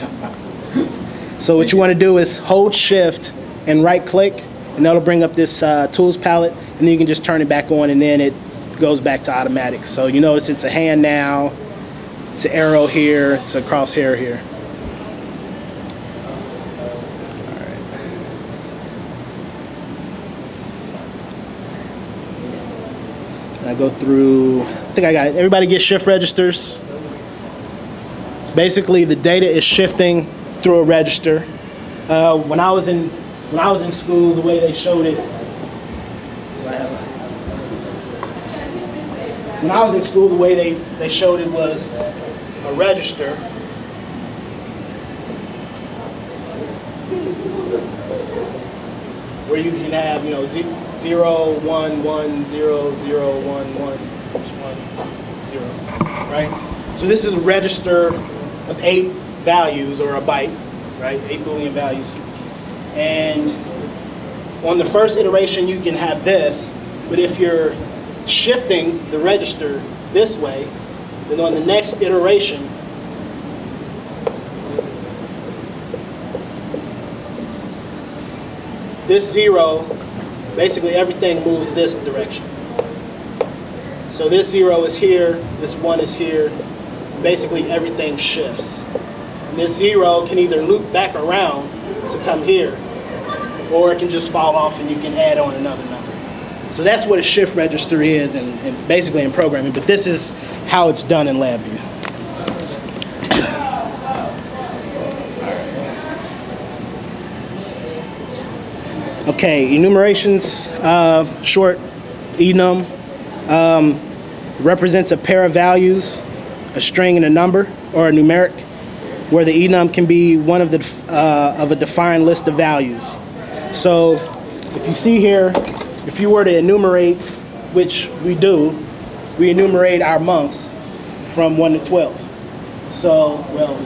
So what you want to do is hold Shift and right click, and that'll bring up this tools palette, and then you can just turn it back on, and then it goes back to automatic. So you notice it's a hand now, it's an arrow here, it's a crosshair here. I go through, I think I got it. Everybody get shift registers. Basically, the data is shifting through a register. When I was in school, the way they showed it, when I was in school, the way they showed it was a register. Where you can have, 0, 1, 1, 0, 0, 1, 1, 0, right? So this is a register of 8 values, or a byte, right? 8 Boolean values. And on the first iteration, you can have this, but if you're shifting the register this way, then on the next iteration, this 0, basically everything moves this direction. So this 0 is here, this 1 is here, basically everything shifts. And this 0 can either loop back around to come here, or it can just fall off and you can add on another number. So that's what a shift register is and basically in programming, but this is how it's done in Labview. Okay, enumerations, short enum, represents a pair of values, a string and a number, or a numeric, where the enum can be one of a defined list of values. So if you see here, if you were to enumerate, which we do, we enumerate our months from 1 to 12. So, well,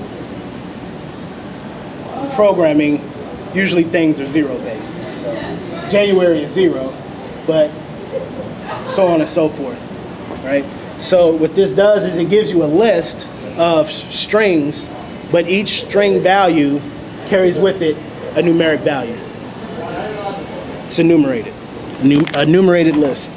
in programming, usually things are 0 based. So January is 0, but so on and so forth, right? So what this does is it gives you a list of strings, but each string value carries with it a numeric value. It's enumerated, a numerated list.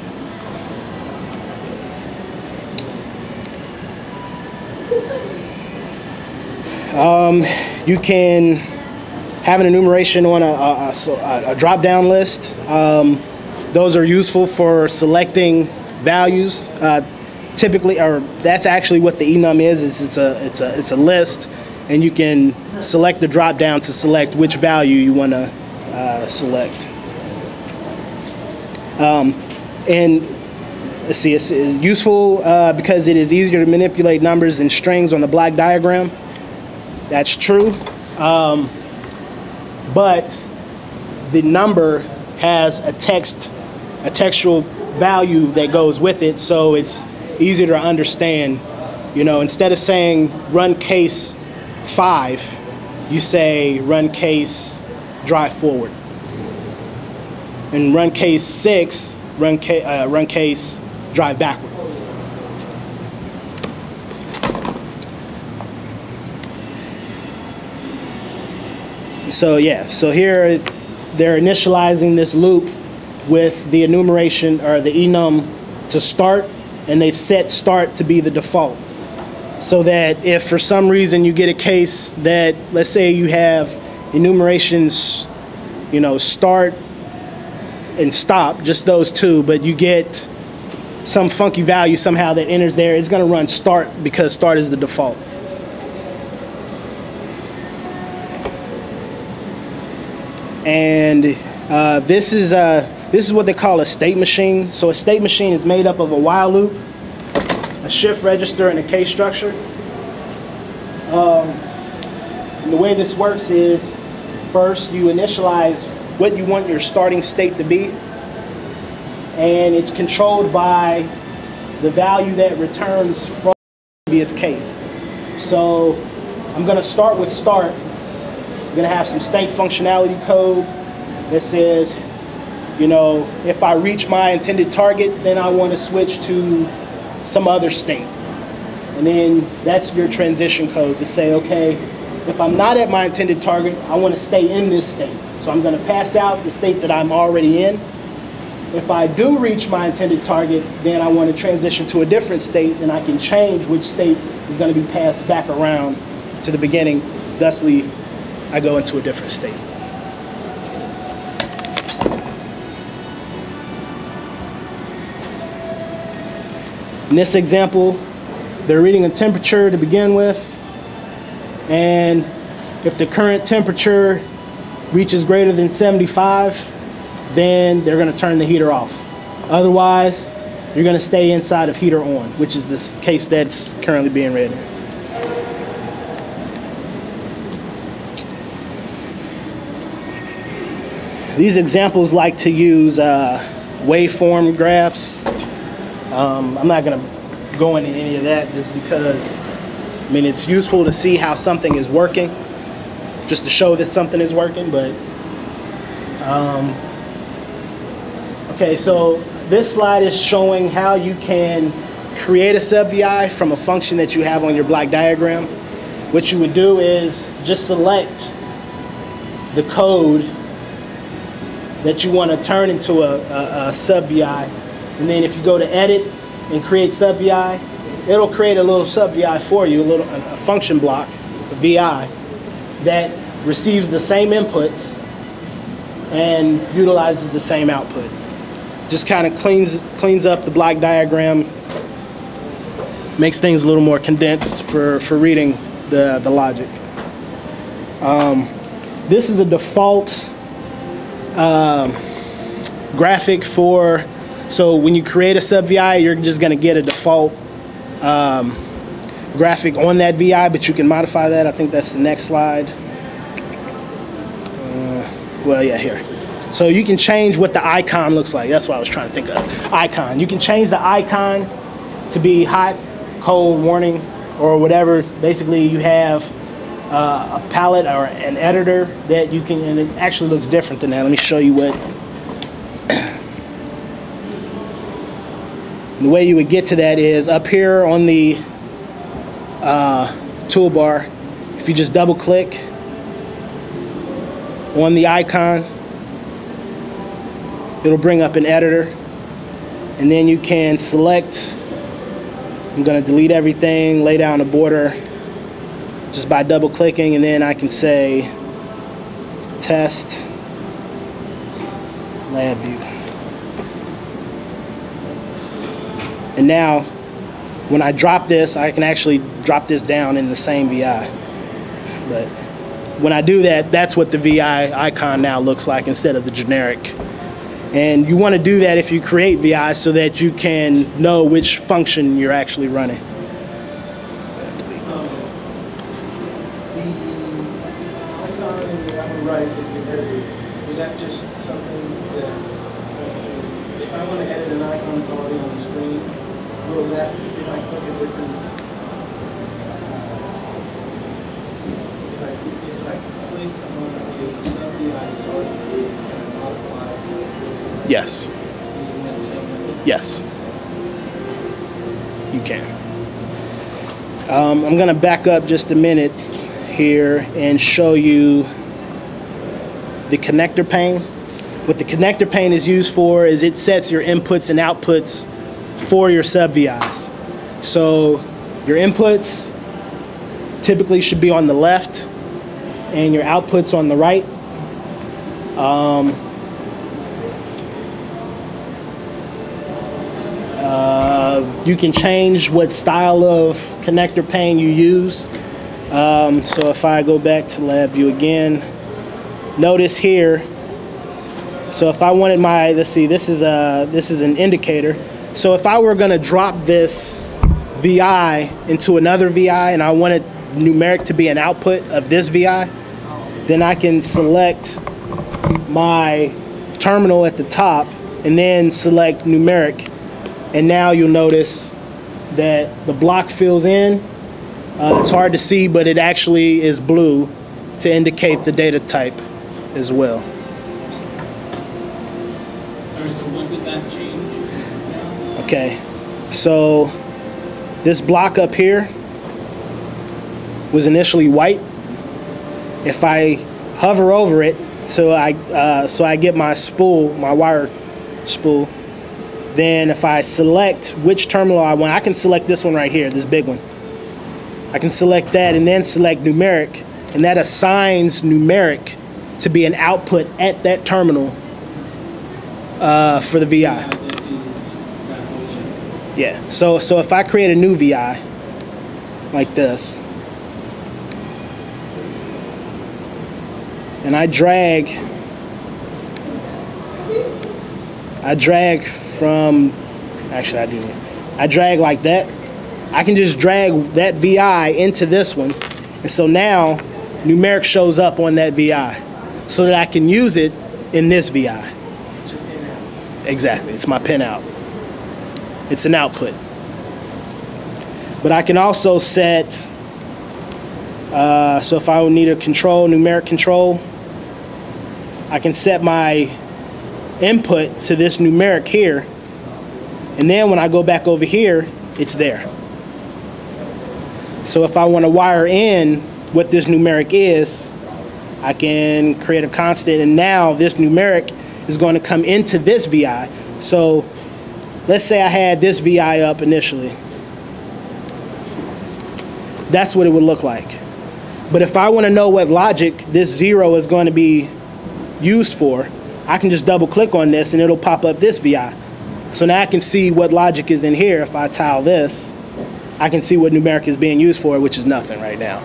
You can have an enumeration on a drop-down list. Those are useful for selecting values. Typically, or that's actually what the enum is. It's a list, and you can select the drop-down to select which value you want to select. And let's see, it's useful because it is easier to manipulate numbers than strings on the block diagram. That's true. But the number has a textual value that goes with it, so it's easier to understand. Instead of saying run case 5, you say run case drive forward. And run case 6, run case drive backward. So yeah, so here they're initializing this loop with the enumeration or the enum to start, and they've set start to be the default. So that if for some reason you get a case that, let's say you have enumerations, start and stop, just those two, but you get some funky value somehow that enters there, it's going to run start because start is the default. And this is what they call a state machine. So a state machine is made up of a while loop, a shift register, and a case structure. And the way this works is, first you initialize what you want your starting state to be, and it's controlled by the value that returns from the previous case. So I'm going to start with start. I'm going to have some state functionality code that says, you know, if I reach my intended target, then I want to switch to some other state. And then that's your transition code to say, okay, if I'm not at my intended target, I want to stay in this state. So I'm going to pass out the state that I'm already in. If I do reach my intended target, then I want to transition to a different state, and I can change which state is going to be passed back around to the beginning. Thusly, I go into a different state. In this example, they're reading a temperature to begin with, and if the current temperature reaches greater than 75, then they're going to turn the heater off. Otherwise, you're going to stay inside of heater on, which is this case that's currently being read. These examples like to use waveform graphs. I'm not going to go into any of that just because, I mean, it's useful to see how something is working, just to show that something is working, but okay, so this slide is showing how you can create a SubVI from a function that you have on your block diagram. What you would do is just select the code that you want to turn into a SubVI, and then if you go to edit and create SubVI, it'll create a little SubVI for you, a function block, a VI, that receives the same inputs and utilizes the same output. Just kind of cleans up the block diagram, makes things a little more condensed for reading the logic. This is a default graphic for, so when you create a SubVI, you're just going to get a default graphic on that VI, but you can modify that. I think that's the next slide. Well, yeah, here. So you can change what the icon looks like. That's what I was trying to think of. Icon. You can change the icon to be hot, cold, warning, or whatever. Basically, you have a palette or an editor that you can, and it actually looks different than that. Let me show you what. The way you would get to that is up here on the toolbar. If you just double click on the icon, it'll bring up an editor, and then you can select, I'm going to delete everything, lay down a border just by double clicking, and then I can say test Labview. And now when I drop this, I can actually drop this down in the same VI. But when I do that, that's what the VI icon now looks like instead of the generic. And you want to do that if you create VIs so that you can know which function you're actually running. The icon in the upper right that you edited, was that just something that, if I want to edit an icon that's already on the screen, will that, if I click a different, if I click on a SubVI that's already created, can I modify it? Yes. Using that same method? Yes. You can. I'm going to back up just a minute here and show you the connector pane. What the connector pane is used for is it sets your inputs and outputs for your SubVIs. So your inputs typically should be on the left and your outputs on the right. You can change what style of connector pane you use. So if I go back to Labview again, notice here So if I wanted my, let's see, this is an indicator. So if I were going to drop this VI into another VI and I wanted numeric to be an output of this VI, then I can select my terminal at the top and then select numeric. And now you'll notice that the block fills in. It's hard to see, but it actually is blue to indicate the data type as well. Sorry, so when did that change? Okay, so this block up here was initially white. If I hover over it, so I get my spool, my wire spool, then if I select which terminal I want, I can select this one right here, this big one. I can select that and then select numeric, and that assigns numeric to be an output at that terminal for the VI. Yeah, so if I create a new VI like this, and I drag from, actually I drag like that, I can just drag that VI into this one, and so now numeric shows up on that VI so that I can use it in this VI. It's your pin out. Exactly, it's my pin out. It's an output. But I can also set, so if I need a control, numeric control, I can set my input to this numeric here, and then when I go back over here, it's there. So if I want to wire in what this numeric is, I can create a constant, and now this numeric is going to come into this VI. So let's say I had this VI up initially. That's what it would look like. But if I want to know what logic this 0 is going to be used for, I can just double click on this and it'll pop up this VI. So now I can see what logic is in here. If I tile this, I can see what numeric is being used for, which is nothing right now.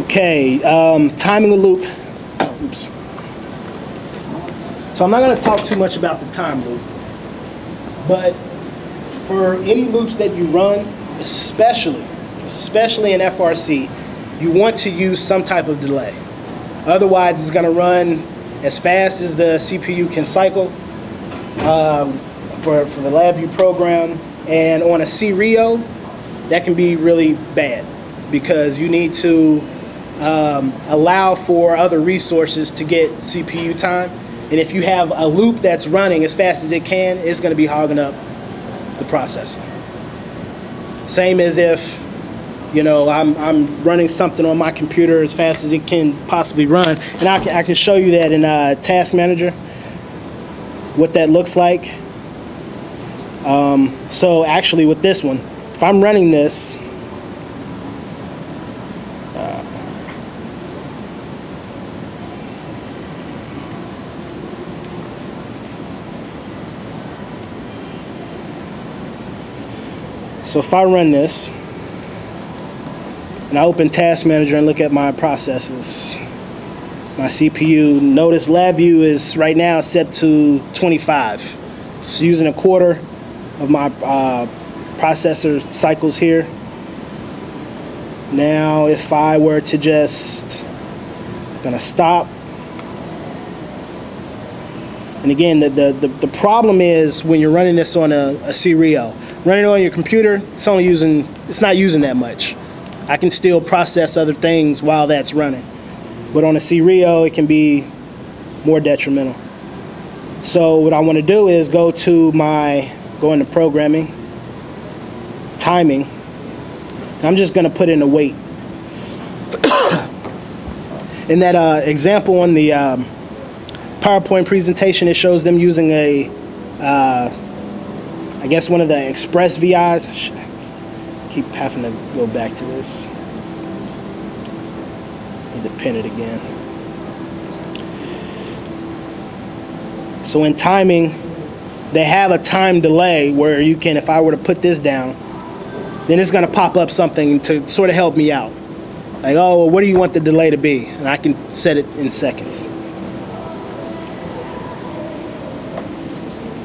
Okay, timing a loop. Oops. So I'm not going to talk too much about the time loop, but for any loops that you run, especially in FRC, you want to use some type of delay. Otherwise, it's going to run as fast as the CPU can cycle for the Labview program. And on a CRIO, that can be really bad because you need to allow for other resources to get CPU time. And if you have a loop that's running as fast as it can, it's going to be hogging up the processor. Same as if, you know, I'm running something on my computer as fast as it can possibly run, and I can show you that in Task Manager, what that looks like. So actually with this one, if I'm running this, so if I run this, and I open Task Manager and look at my processes, my CPU, notice Labview is right now set to 25. It's using a quarter of my processor cycles here. Now if I were to just, gonna stop. And again, the problem is when you're running this on a CRIO. Running it on your computer, it's not using that much. I can still process other things while that's running. But on a CRIO, it can be more detrimental. So what I want to do is go into programming, timing. I'm just going to put in a wait. In that example on the PowerPoint presentation, it shows them using I guess one of the Express VIs. I keep having to go back to this. Need to pin it again. So in timing, they have a time delay where you can, if I were to put this down, then it's going to pop up something to sort of help me out. Like, oh, well, what do you want the delay to be? And I can set it in seconds.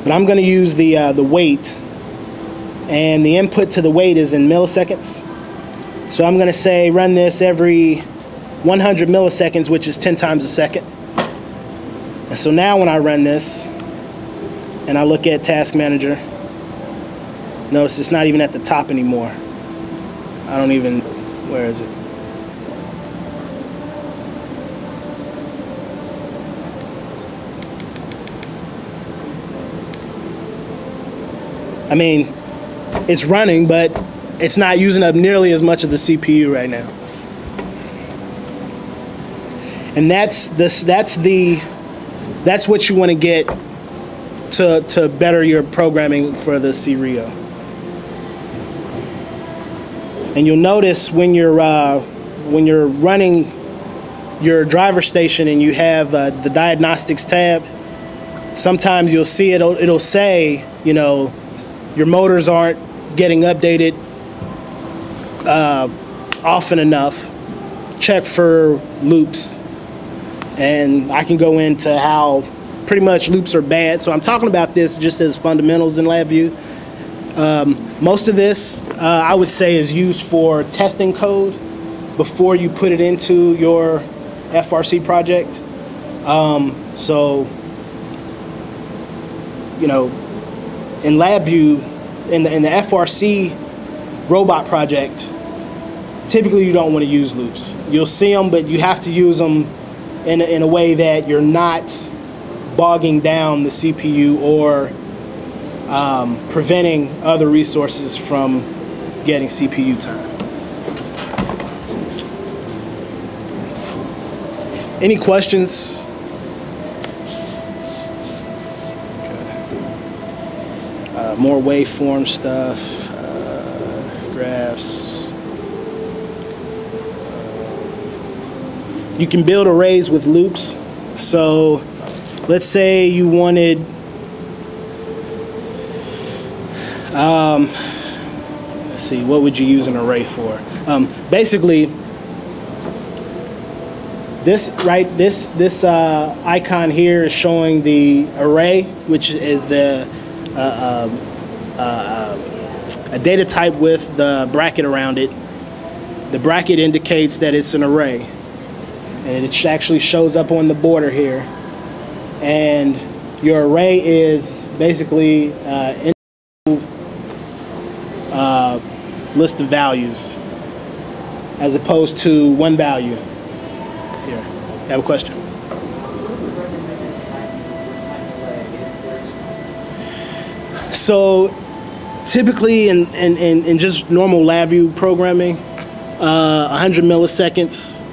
But I'm going to use the wait, and the input to the wait is in milliseconds. So I'm going to say run this every 100 milliseconds, which is 10 times a second. And so now when I run this, and I look at Task Manager, notice it's not even at the top anymore. I don't even, where is it? I mean, it's running, but it's not using up nearly as much of the CPU right now. And that's what you want to get to better your programming for the C-RIO. And you'll notice when you're running your driver station and you have the diagnostics tab, sometimes you'll see it'll say, you know, your motors aren't getting updated often enough. Check for loops. And I can go into how pretty much loops are bad. So I'm talking about this just as fundamentals in Labview. Most of this, I would say, is used for testing code before you put it into your FRC project. So, you know, in Labview, in the FRC robot project, typically you don't want to use loops. You'll see them, but you have to use them in a way that you're not bogging down the CPU or preventing other resources from getting CPU time. Any questions? More waveform stuff, graphs. You can build arrays with loops. So let's say you wanted, let's see, what would you use an array for? Basically, this icon here is showing the array, which is the a data type with the bracket around it. The bracket indicates that it's an array, and it actually shows up on the border here. And your array is basically list of values as opposed to one value. Here, I have a question. So typically in just normal Labview programming, 100 milliseconds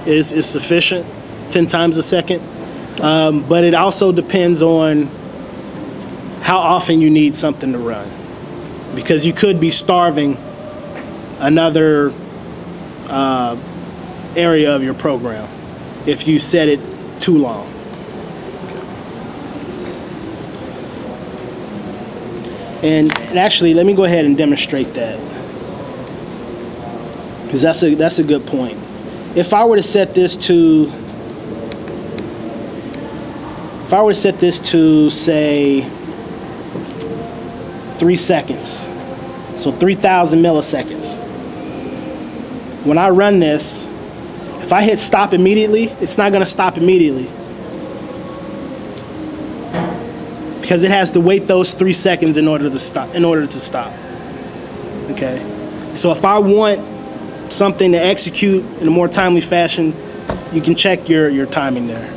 is sufficient, 10 times a second. But it also depends on how often you need something to run, because you could be starving another area of your program if you set it too long. And actually, let me go ahead and demonstrate that, because that's a good point. If I were to set this to, say 3 seconds, so 3,000 milliseconds. When I run this, if I hit stop immediately, it's not going to stop immediately, because it has to wait those 3 seconds in order to stop. Okay, so if I want something to execute in a more timely fashion, you can check your timing there.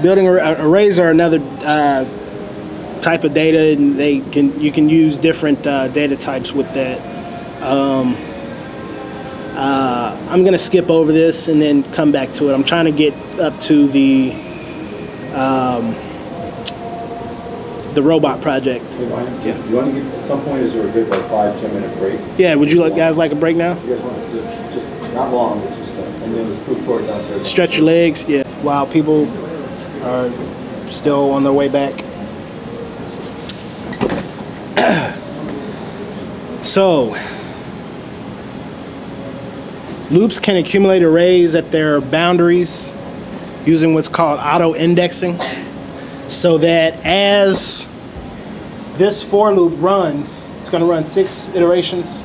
Building arrays are another type of data, and you can use different data types with that. I'm going to skip over this and then come back to it. I'm trying to get up to the robot project. Do you want to get, at some point, is there a good 5-10 minute break? Yeah, would you guys like a break now? You guys want to just not long, but just and then know, there's food court downstairs. Stretch your legs, yeah, while people are still on their way back. So, loops can accumulate arrays at their boundaries using what's called auto-indexing, so that as this for loop runs, it's going to run 6 iterations,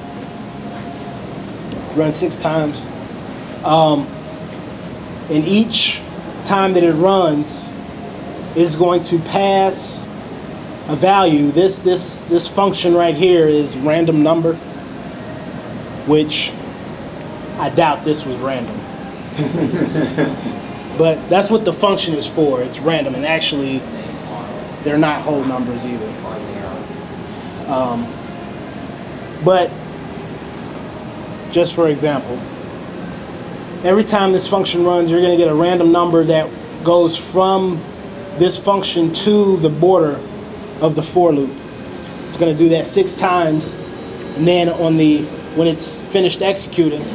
run 6 times. And each time that it runs is going to pass a value. This function right here is random number, which I doubt this was random. But that's what the function is for. It's random, and actually they're not whole numbers either. But just for example, every time this function runs, you're going to get a random number that goes from this function to the border of the for loop. It's going to do that 6 times, and then when it's finished executing,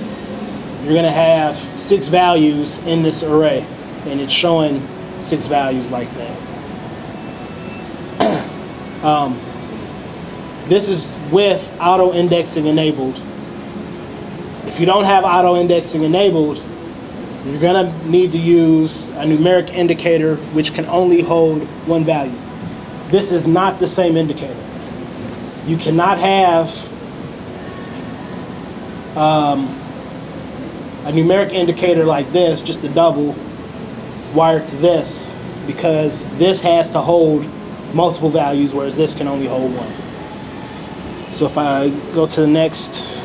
you're going to have 6 values in this array, and it's showing 6 values like that. This is with auto-indexing enabled. If you don't have auto-indexing enabled, you're going to need to use a numeric indicator which can only hold 1 value. This is not the same indicator. You cannot have a numeric indicator like this, just a double, wired to this, because this has to hold multiple values, whereas this can only hold 1. So if I go to the next,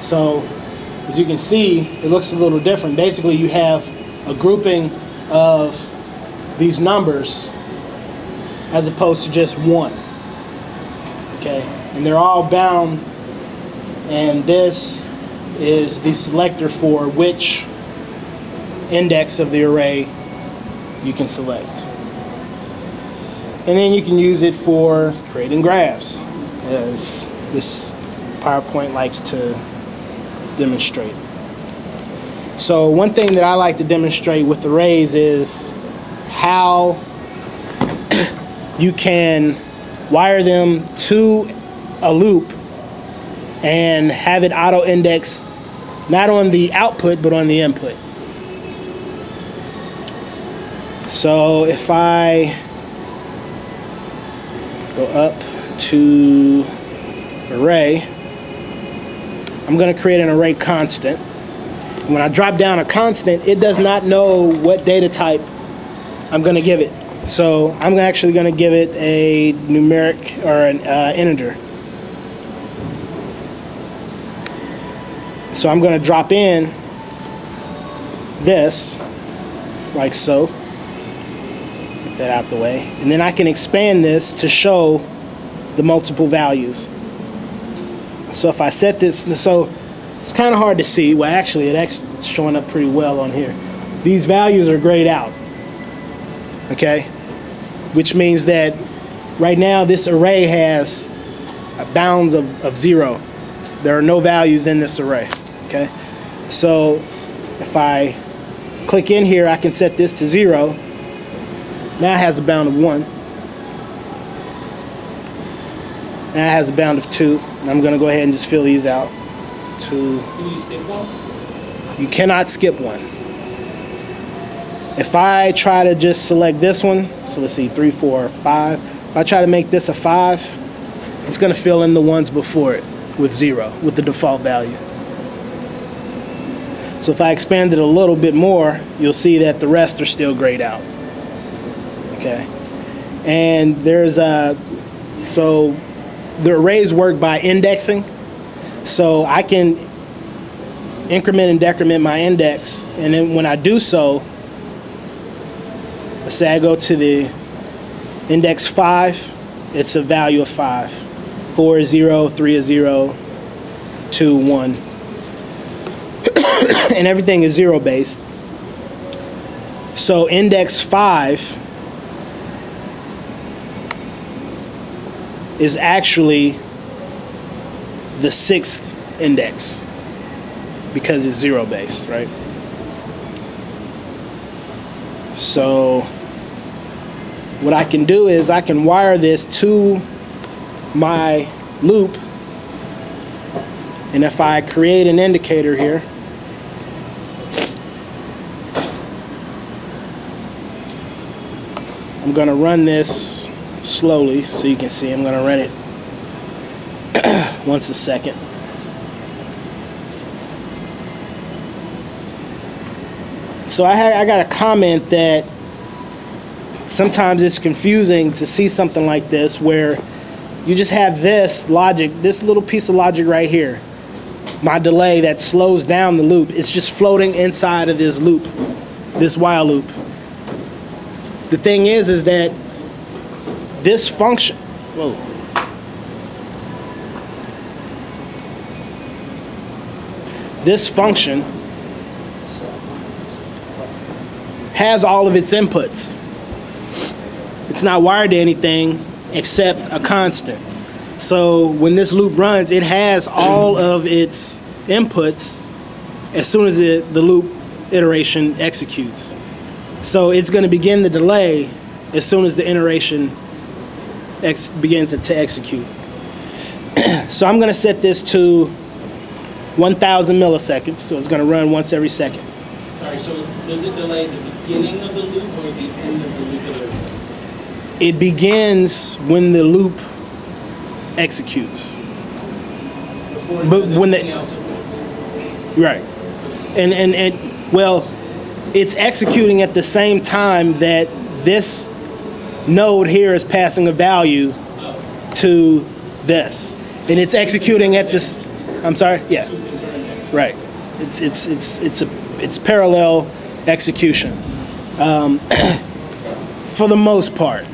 so as you can see, it looks a little different. Basically, you have a grouping of these numbers as opposed to just 1. Okay, and they're all bound, and this is the selector for which index of the array you can select. And then you can use it for creating graphs, as this PowerPoint likes to demonstrate. So one thing that I like to demonstrate with arrays is how you can wire them to a loop and have it auto-index not on the output but on the input. So if I go up to array, I'm going to create an array constant. When I drop down a constant, it does not know what data type I'm going to give it. So I'm actually going to give it a numeric or an integer. So I'm going to drop in this like so. Get that out the way. And then I can expand this to show the multiple values. So if I set this, so it's kind of hard to see. Well, actually, it's showing up pretty well on here. These values are grayed out. Okay? Which means that right now this array has a bounds of 0. There are no values in this array. Okay? So if I click in here, I can set this to 0. Now it has a bound of 1. Now it has a bound of 2. And I'm going to go ahead and just fill these out. 2. Can you skip 1? You cannot skip 1. If I try to just select this one, so let's see, 3, 4, 5. If I try to make this a 5, it's going to fill in the ones before it with 0, with the default value. So if I expand it a little bit more, you'll see that the rest are still grayed out. Okay. And there's so the arrays work by indexing. So I can increment and decrement my index, and then when I do so, let's say I go to the index 5, it's a value of 5. 4 is 0, 3 is 0, 2, 1. And everything is 0 based. So index 5 is actually the 6th index because it's 0 based, right? So what I can do is I can wire this to my loop, and if I create an indicator here, I'm going to run this slowly so you can see. I'm going to run it once a second. So I got a comment that sometimes it's confusing to see something like this where you just have this logic, this little piece of logic right here, my delay that slows down the loop. It's just floating inside of this loop, this while loop. The thing is that this function, whoa, this function has all of its inputs. It's not wired to anything except a constant. So when this loop runs, it has all of its inputs as soon as the loop iteration executes. So it's going to begin the delay as soon as the iteration begins to execute. So I'm going to set this to 1,000 milliseconds. So it's going to run once every second. Sorry, so does it delay the beginning of the loop or the end of the loop iteration? It begins when the loop executes. Before But when anything else it does. Right. And well, it's executing at the same time that this node here is passing a value to this. And it's executing at this, I'm sorry? Yeah. Right. It's parallel execution. For the most part.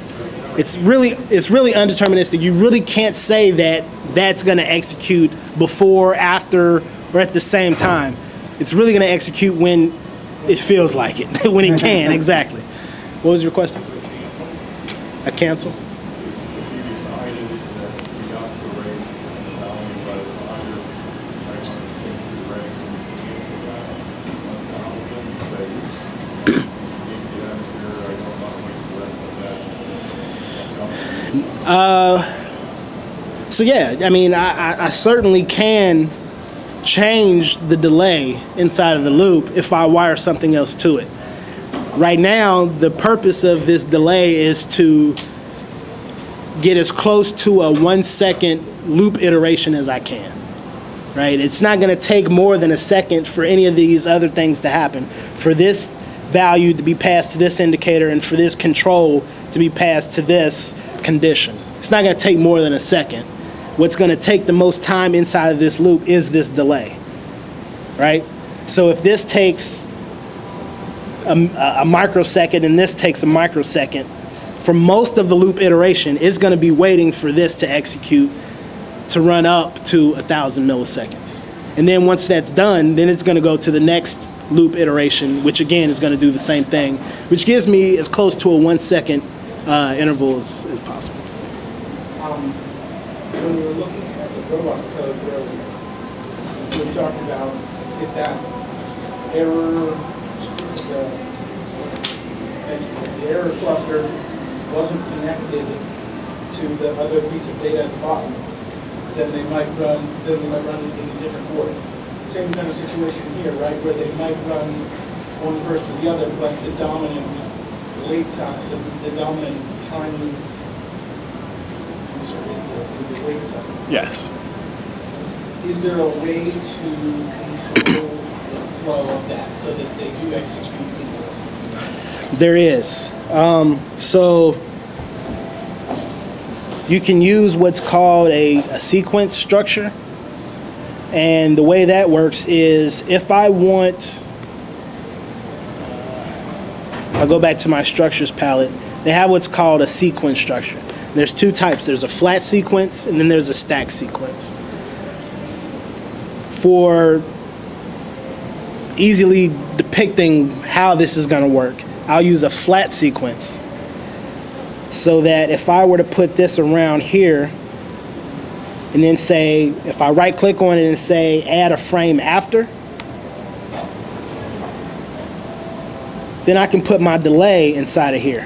It's really undeterministic. You really can't say that that's going to execute before, after, or at the same time. It's really going to execute when it feels like it, when it can, exactly. What was your question? A cancel? If you decided that you got the rate and the value was under, right, on the rate, and you cancel that 1,000, say, oops, you need to get out of here, I don't want to wait the rest of that. So yeah, I mean, I certainly can change the delay inside of the loop if I wire something else to it. Right now, the purpose of this delay is to get as close to a 1 second loop iteration as I can, right? It's not going to take more than a second for any of these other things to happen. For this value to be passed to this indicator and for this control to be passed to this condition. It's not going to take more than a second. What's going to take the most time inside of this loop is this delay, right? So if this takes a microsecond and this takes a microsecond, for most of the loop iteration, it's going to be waiting for this to execute to run up to 1,000 milliseconds. And then once that's done, then it's going to go to the next loop iteration, which again is going to do the same thing, which gives me as close to a 1 second interval as possible. When we were looking at the robot code earlier, we were talking about if that error, the error cluster wasn't connected to the other piece of data at the bottom, then they might run it in a different order. Same kind of situation here, right, where they might run one first or the other, but the dominant wait time, the dominant time user is the wait cycle. Yes. Is there a way to control the flow of that so that they do execute the order? There is. So you can use what's called a sequence structure. And the way that works is if I want, I'll go back to my structures palette. They have what's called a sequence structure. There's two types. There's a flat sequence and then there's a stack sequence. For easily depicting how this is going to work, I'll use a flat sequence so that if I were to put this around here, and then say, if I right click on it and say add a frame after, then I can put my delay inside of here.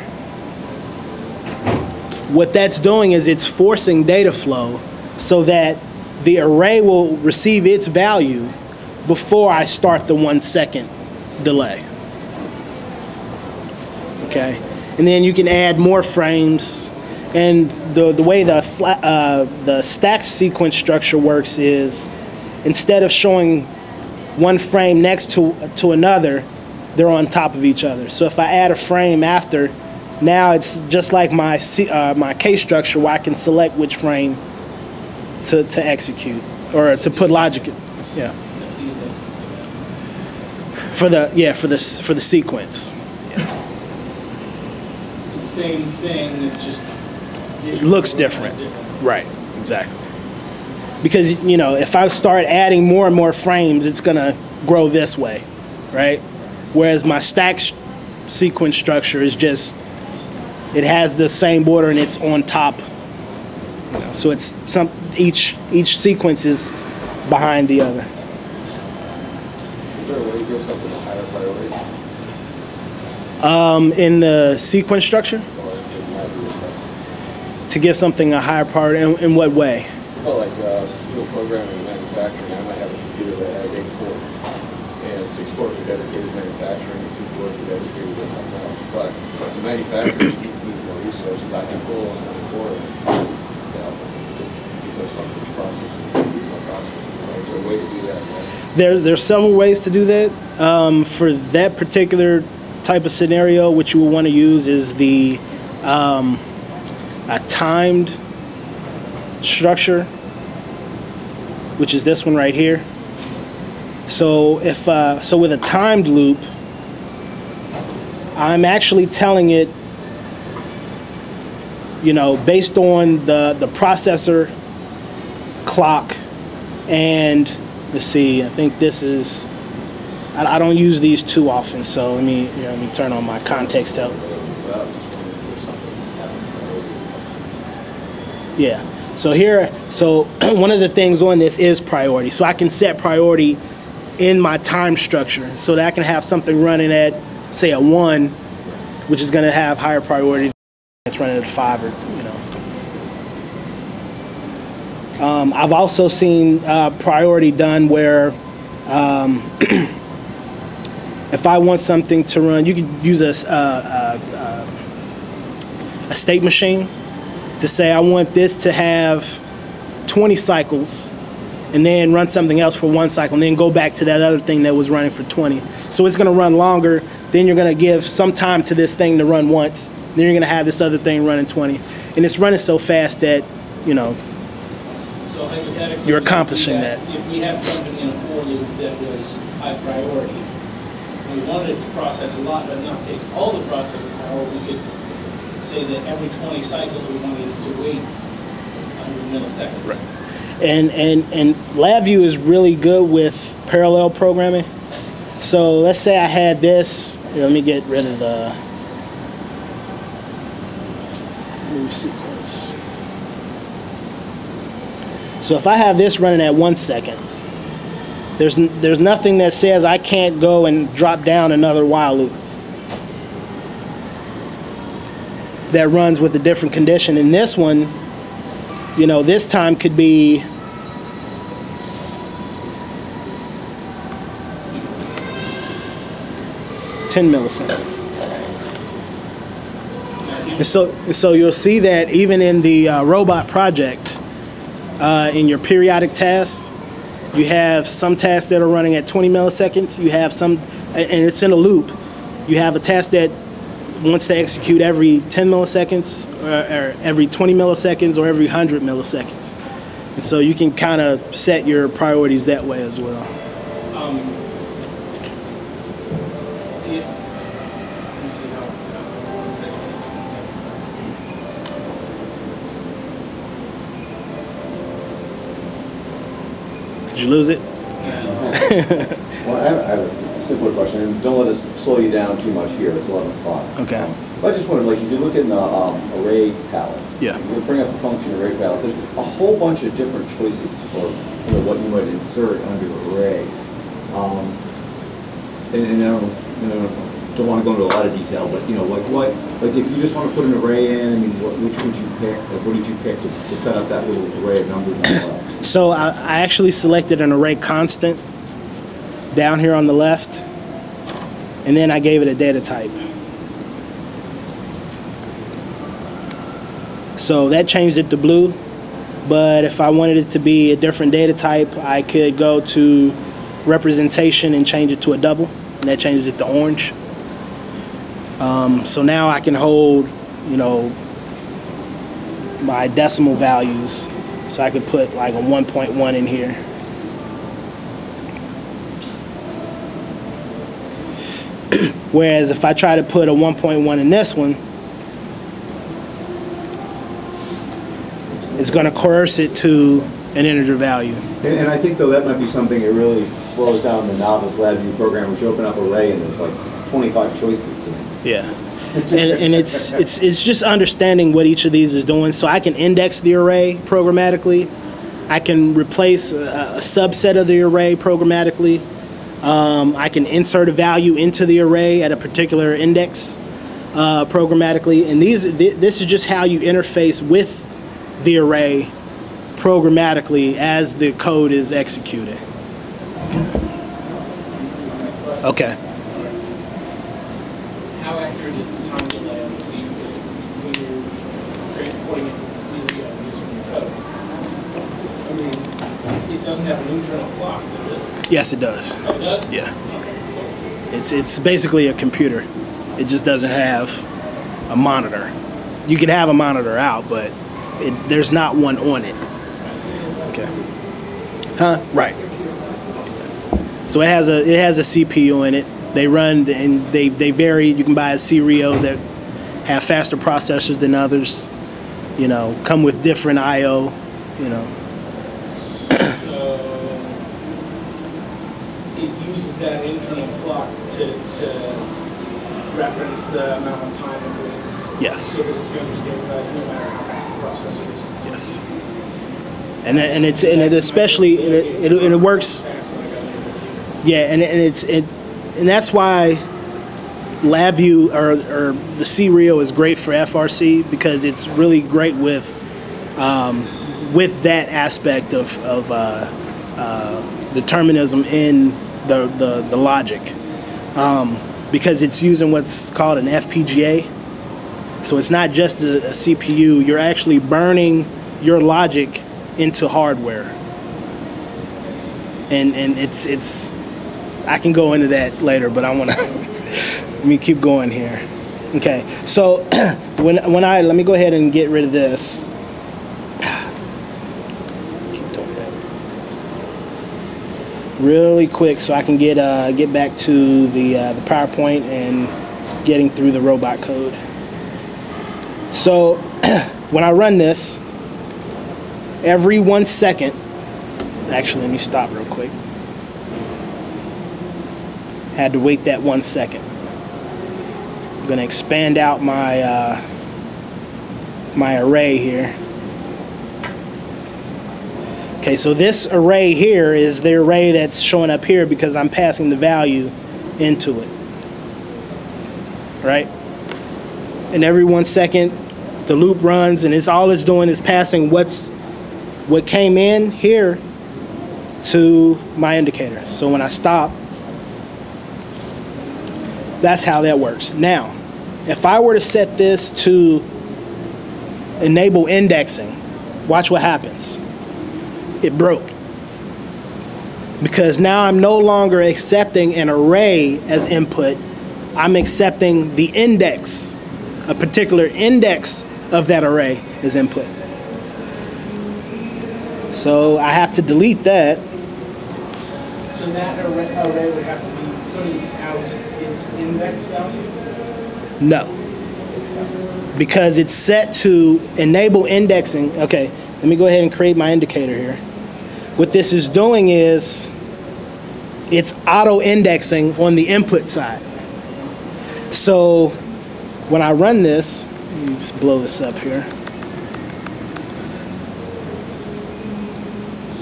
What that's doing is it's forcing data flow so that the array will receive its value before I start the 1 second delay. Okay, and then you can add more frames. And the way the stack sequence structure works is, instead of showing one frame next to another, they're on top of each other. So if I add a frame after, now it's just like my case structure where I can select which frame to execute or to put logic in. Yeah. For the sequence. It's the same thing, it just looks different. Right, exactly. Because, you know, if I start adding more and more frames, it's gonna grow this way, right? Whereas my stack sequence structure is just, it has the same border and it's on top. You know, so it's each sequence is behind the other. Is there a way to give something a higher priority? In the sequence structure? To give something a higher priority, in what way? Well, like programming and manufacturing, I might have a computer that has 8 cores, and 6 cores are dedicated to manufacturing, and 2 cores are dedicated to something else. But the manufacturing needs more resources. I can pull another core because something's processing, more processing. Is there a way to do that? Right? There's several ways to do that. For that particular type of scenario, what you will want to use is the a timed structure, which is this one right here. So if so with a timed loop, I'm actually telling it, you know, based on the processor clock, and let's see, I think this is, I don't use these too often, so let me turn on my context help. Yeah, so here, so one of the things on this is priority. So I can set priority in my time structure so that I can have something running at, say, a 1, which is going to have higher priority than it's running at 5, or, you know. I've also seen priority done where if I want something to run, you could use a state machine to say I want this to have 20 cycles and then run something else for 1 cycle and then go back to that other thing that was running for 20. So it's going to run longer, then you're going to give some time to this thing to run once, then you're going to have this other thing running 20. And it's running so fast that, you know, so hypothetically, you're accomplishing that. If we have something in a for loop that was high priority, we wanted it to process a lot but not take all the processing power, we could say that every 20 cycles we wanted it to wait 100 milliseconds. Right. And Labview is really good with parallel programming. So let's say I had this. Here, let me get rid of the move sequence. So if I have this running at 1 second, there's nothing that says I can't go and drop down another while loop that runs with a different condition. And this one, you know, this time could be (10 milliseconds). And so you'll see that even in the robot project, in your periodic tasks, you have some tasks that are running at 20 milliseconds. You have some, and it's in a loop. You have a task that wants to execute every 10 milliseconds, or every 20 milliseconds, or every 100 milliseconds. And so you can kind of set your priorities that way as well. Did you lose it? Well, I have a simpler question, and don't let us slow you down too much here. It's 11 o'clock. Okay. I just wondered, like, if you look in the array palette, Yeah. We bring up the function array palette. There's a whole bunch of different choices for what you might insert under arrays. And I don't want to go into a lot of detail, but like if you just want to put an array in, I mean, which would you pick? Like, what did you pick to set up that little array of numbers on the left? So I actually selected an array constant down here on the left, and then I gave it a data type. So that changed it to blue, but if I wanted it to be a different data type, I could go to representation and change it to a double, and that changes it to orange. So now I can hold, my decimal values. So I could put like a 1.1 in here. Whereas if I try to put a 1.1 in this one, it's going to coerce it to an integer value. And I think, though, that might be something that really slows down the novice Labview program, which you open up an array and there's like 25 choices. Yeah. And it's just understanding what each of these is doing. So I can index the array programmatically. I can replace a subset of the array programmatically. I can insert a value into the array at a particular index programmatically. And this is just how you interface with the array programmatically as the code is executed. Okay. How accurate is the time delay on the CPU when you're transporting it to the CPU using your code? I mean, it doesn't have an internal clock, does it? Yes, it does. Oh, it does? Yeah. It's basically a computer. It just doesn't have a monitor. You can have a monitor out, but there's not one on it. Okay. Huh? Right. So it has a CPU in it. They run and they vary. You can buy CRIOs that have faster processors than others. Come with different I/O. So it uses that internal clock to reference the amount of time it waits. Yes. So that it's going to stabilize no matter how fast the processor is. Yes. And it especially it works. Yeah, and that's why Labview or the CRIO is great for FRC, because it's really great with that aspect of determinism in the logic, because it's using what's called an FPGA. So it's not just a CPU. You're actually burning your logic into hardware, and it's I can go into that later, but I want to let me keep going here. Okay, so let me go ahead and get rid of this. Keep doing that really quick so I can get back to the PowerPoint and getting through the robot code. So when I run this, every 1 second, actually let me stop real quick. Had to wait that 1 second. I'm going to expand out my my array here. Okay, so this array here is the array that's showing up here because I'm passing the value into it. Right? And every 1 second the loop runs, and all it's doing is passing what came in here to my indicator. So when I stop, that's how that works. Now, if I were to set this to enable indexing, watch what happens. It broke. Because now I'm no longer accepting an array as input. I'm accepting the index, a particular index of that array as input. So I have to delete that. So that array would have to be putting out its index value? No. Because it's set to enable indexing. Okay, let me go ahead and create my indicator here. What this is doing is it's auto-indexing on the input side. So when I run this, let me just blow this up here.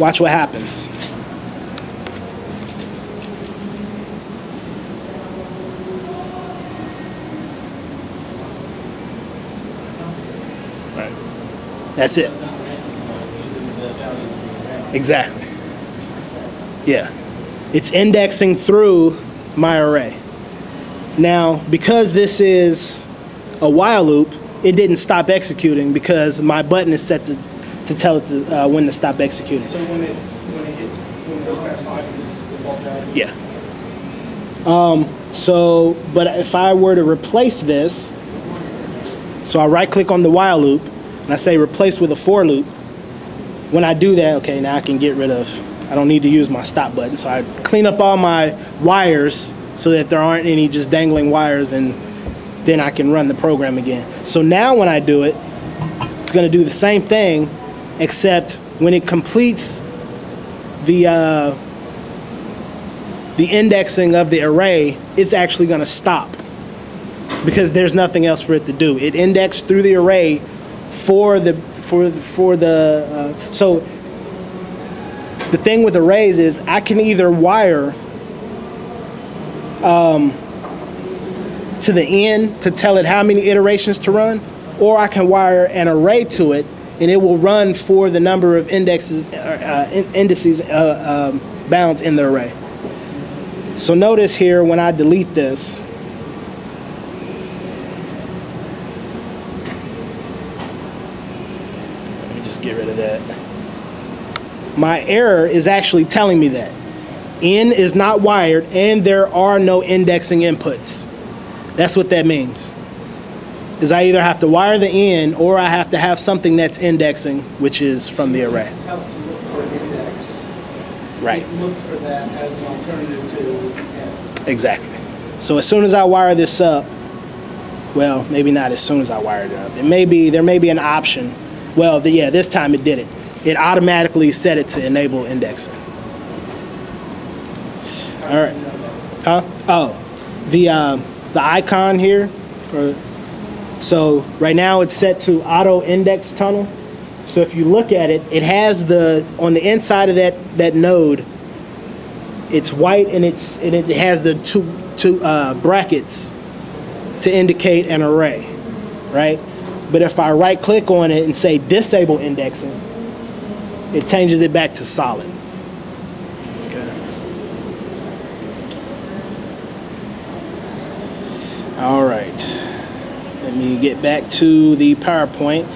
Watch what happens. Right. That's it. Exactly. Yeah. It's indexing through my array. Now, because this is a while loop, it didn't stop executing because my button is set to tell it to, when to stop executing. So when it goes past 5, this is the default value? Yeah. But if I were to replace this, so I right-click on the while loop, and I say replace with a for loop. When I do that, okay, now I can get rid of, I don't need to use my stop button. So I clean up all my wires so that there aren't any just dangling wires, and then I can run the program again. So now when I do it, it's going to do the same thing, except when it completes the indexing of the array, it's actually going to stop because there's nothing else for it to do. It indexed through the array so the thing with arrays is I can either wire to the end to tell it how many iterations to run, or I can wire an array to it and it will run for the number of indices bounds in the array. So notice here when I delete this, let me just get rid of that. My error is actually telling me that N is not wired and there are no indexing inputs. That's what that means. Is I either have to wire the N or I have to have something that's indexing, which is from the array. Tell it to look for an index. Right. Look for that as an alternative to N. Exactly. So as soon as I wire this up, well, maybe not as soon as I wire it up. There may be an option. Well, yeah, this time it did it. It automatically set it to enable indexing. All right. Huh? Oh, the icon here. So right now it's set to auto index tunnel. So if you look at it, it has on the inside of that node, it's white and it has the two brackets to indicate an array, right? But if I right click on it and say disable indexing, it changes it back to solid. Okay. All right. Let me get back to the PowerPoint.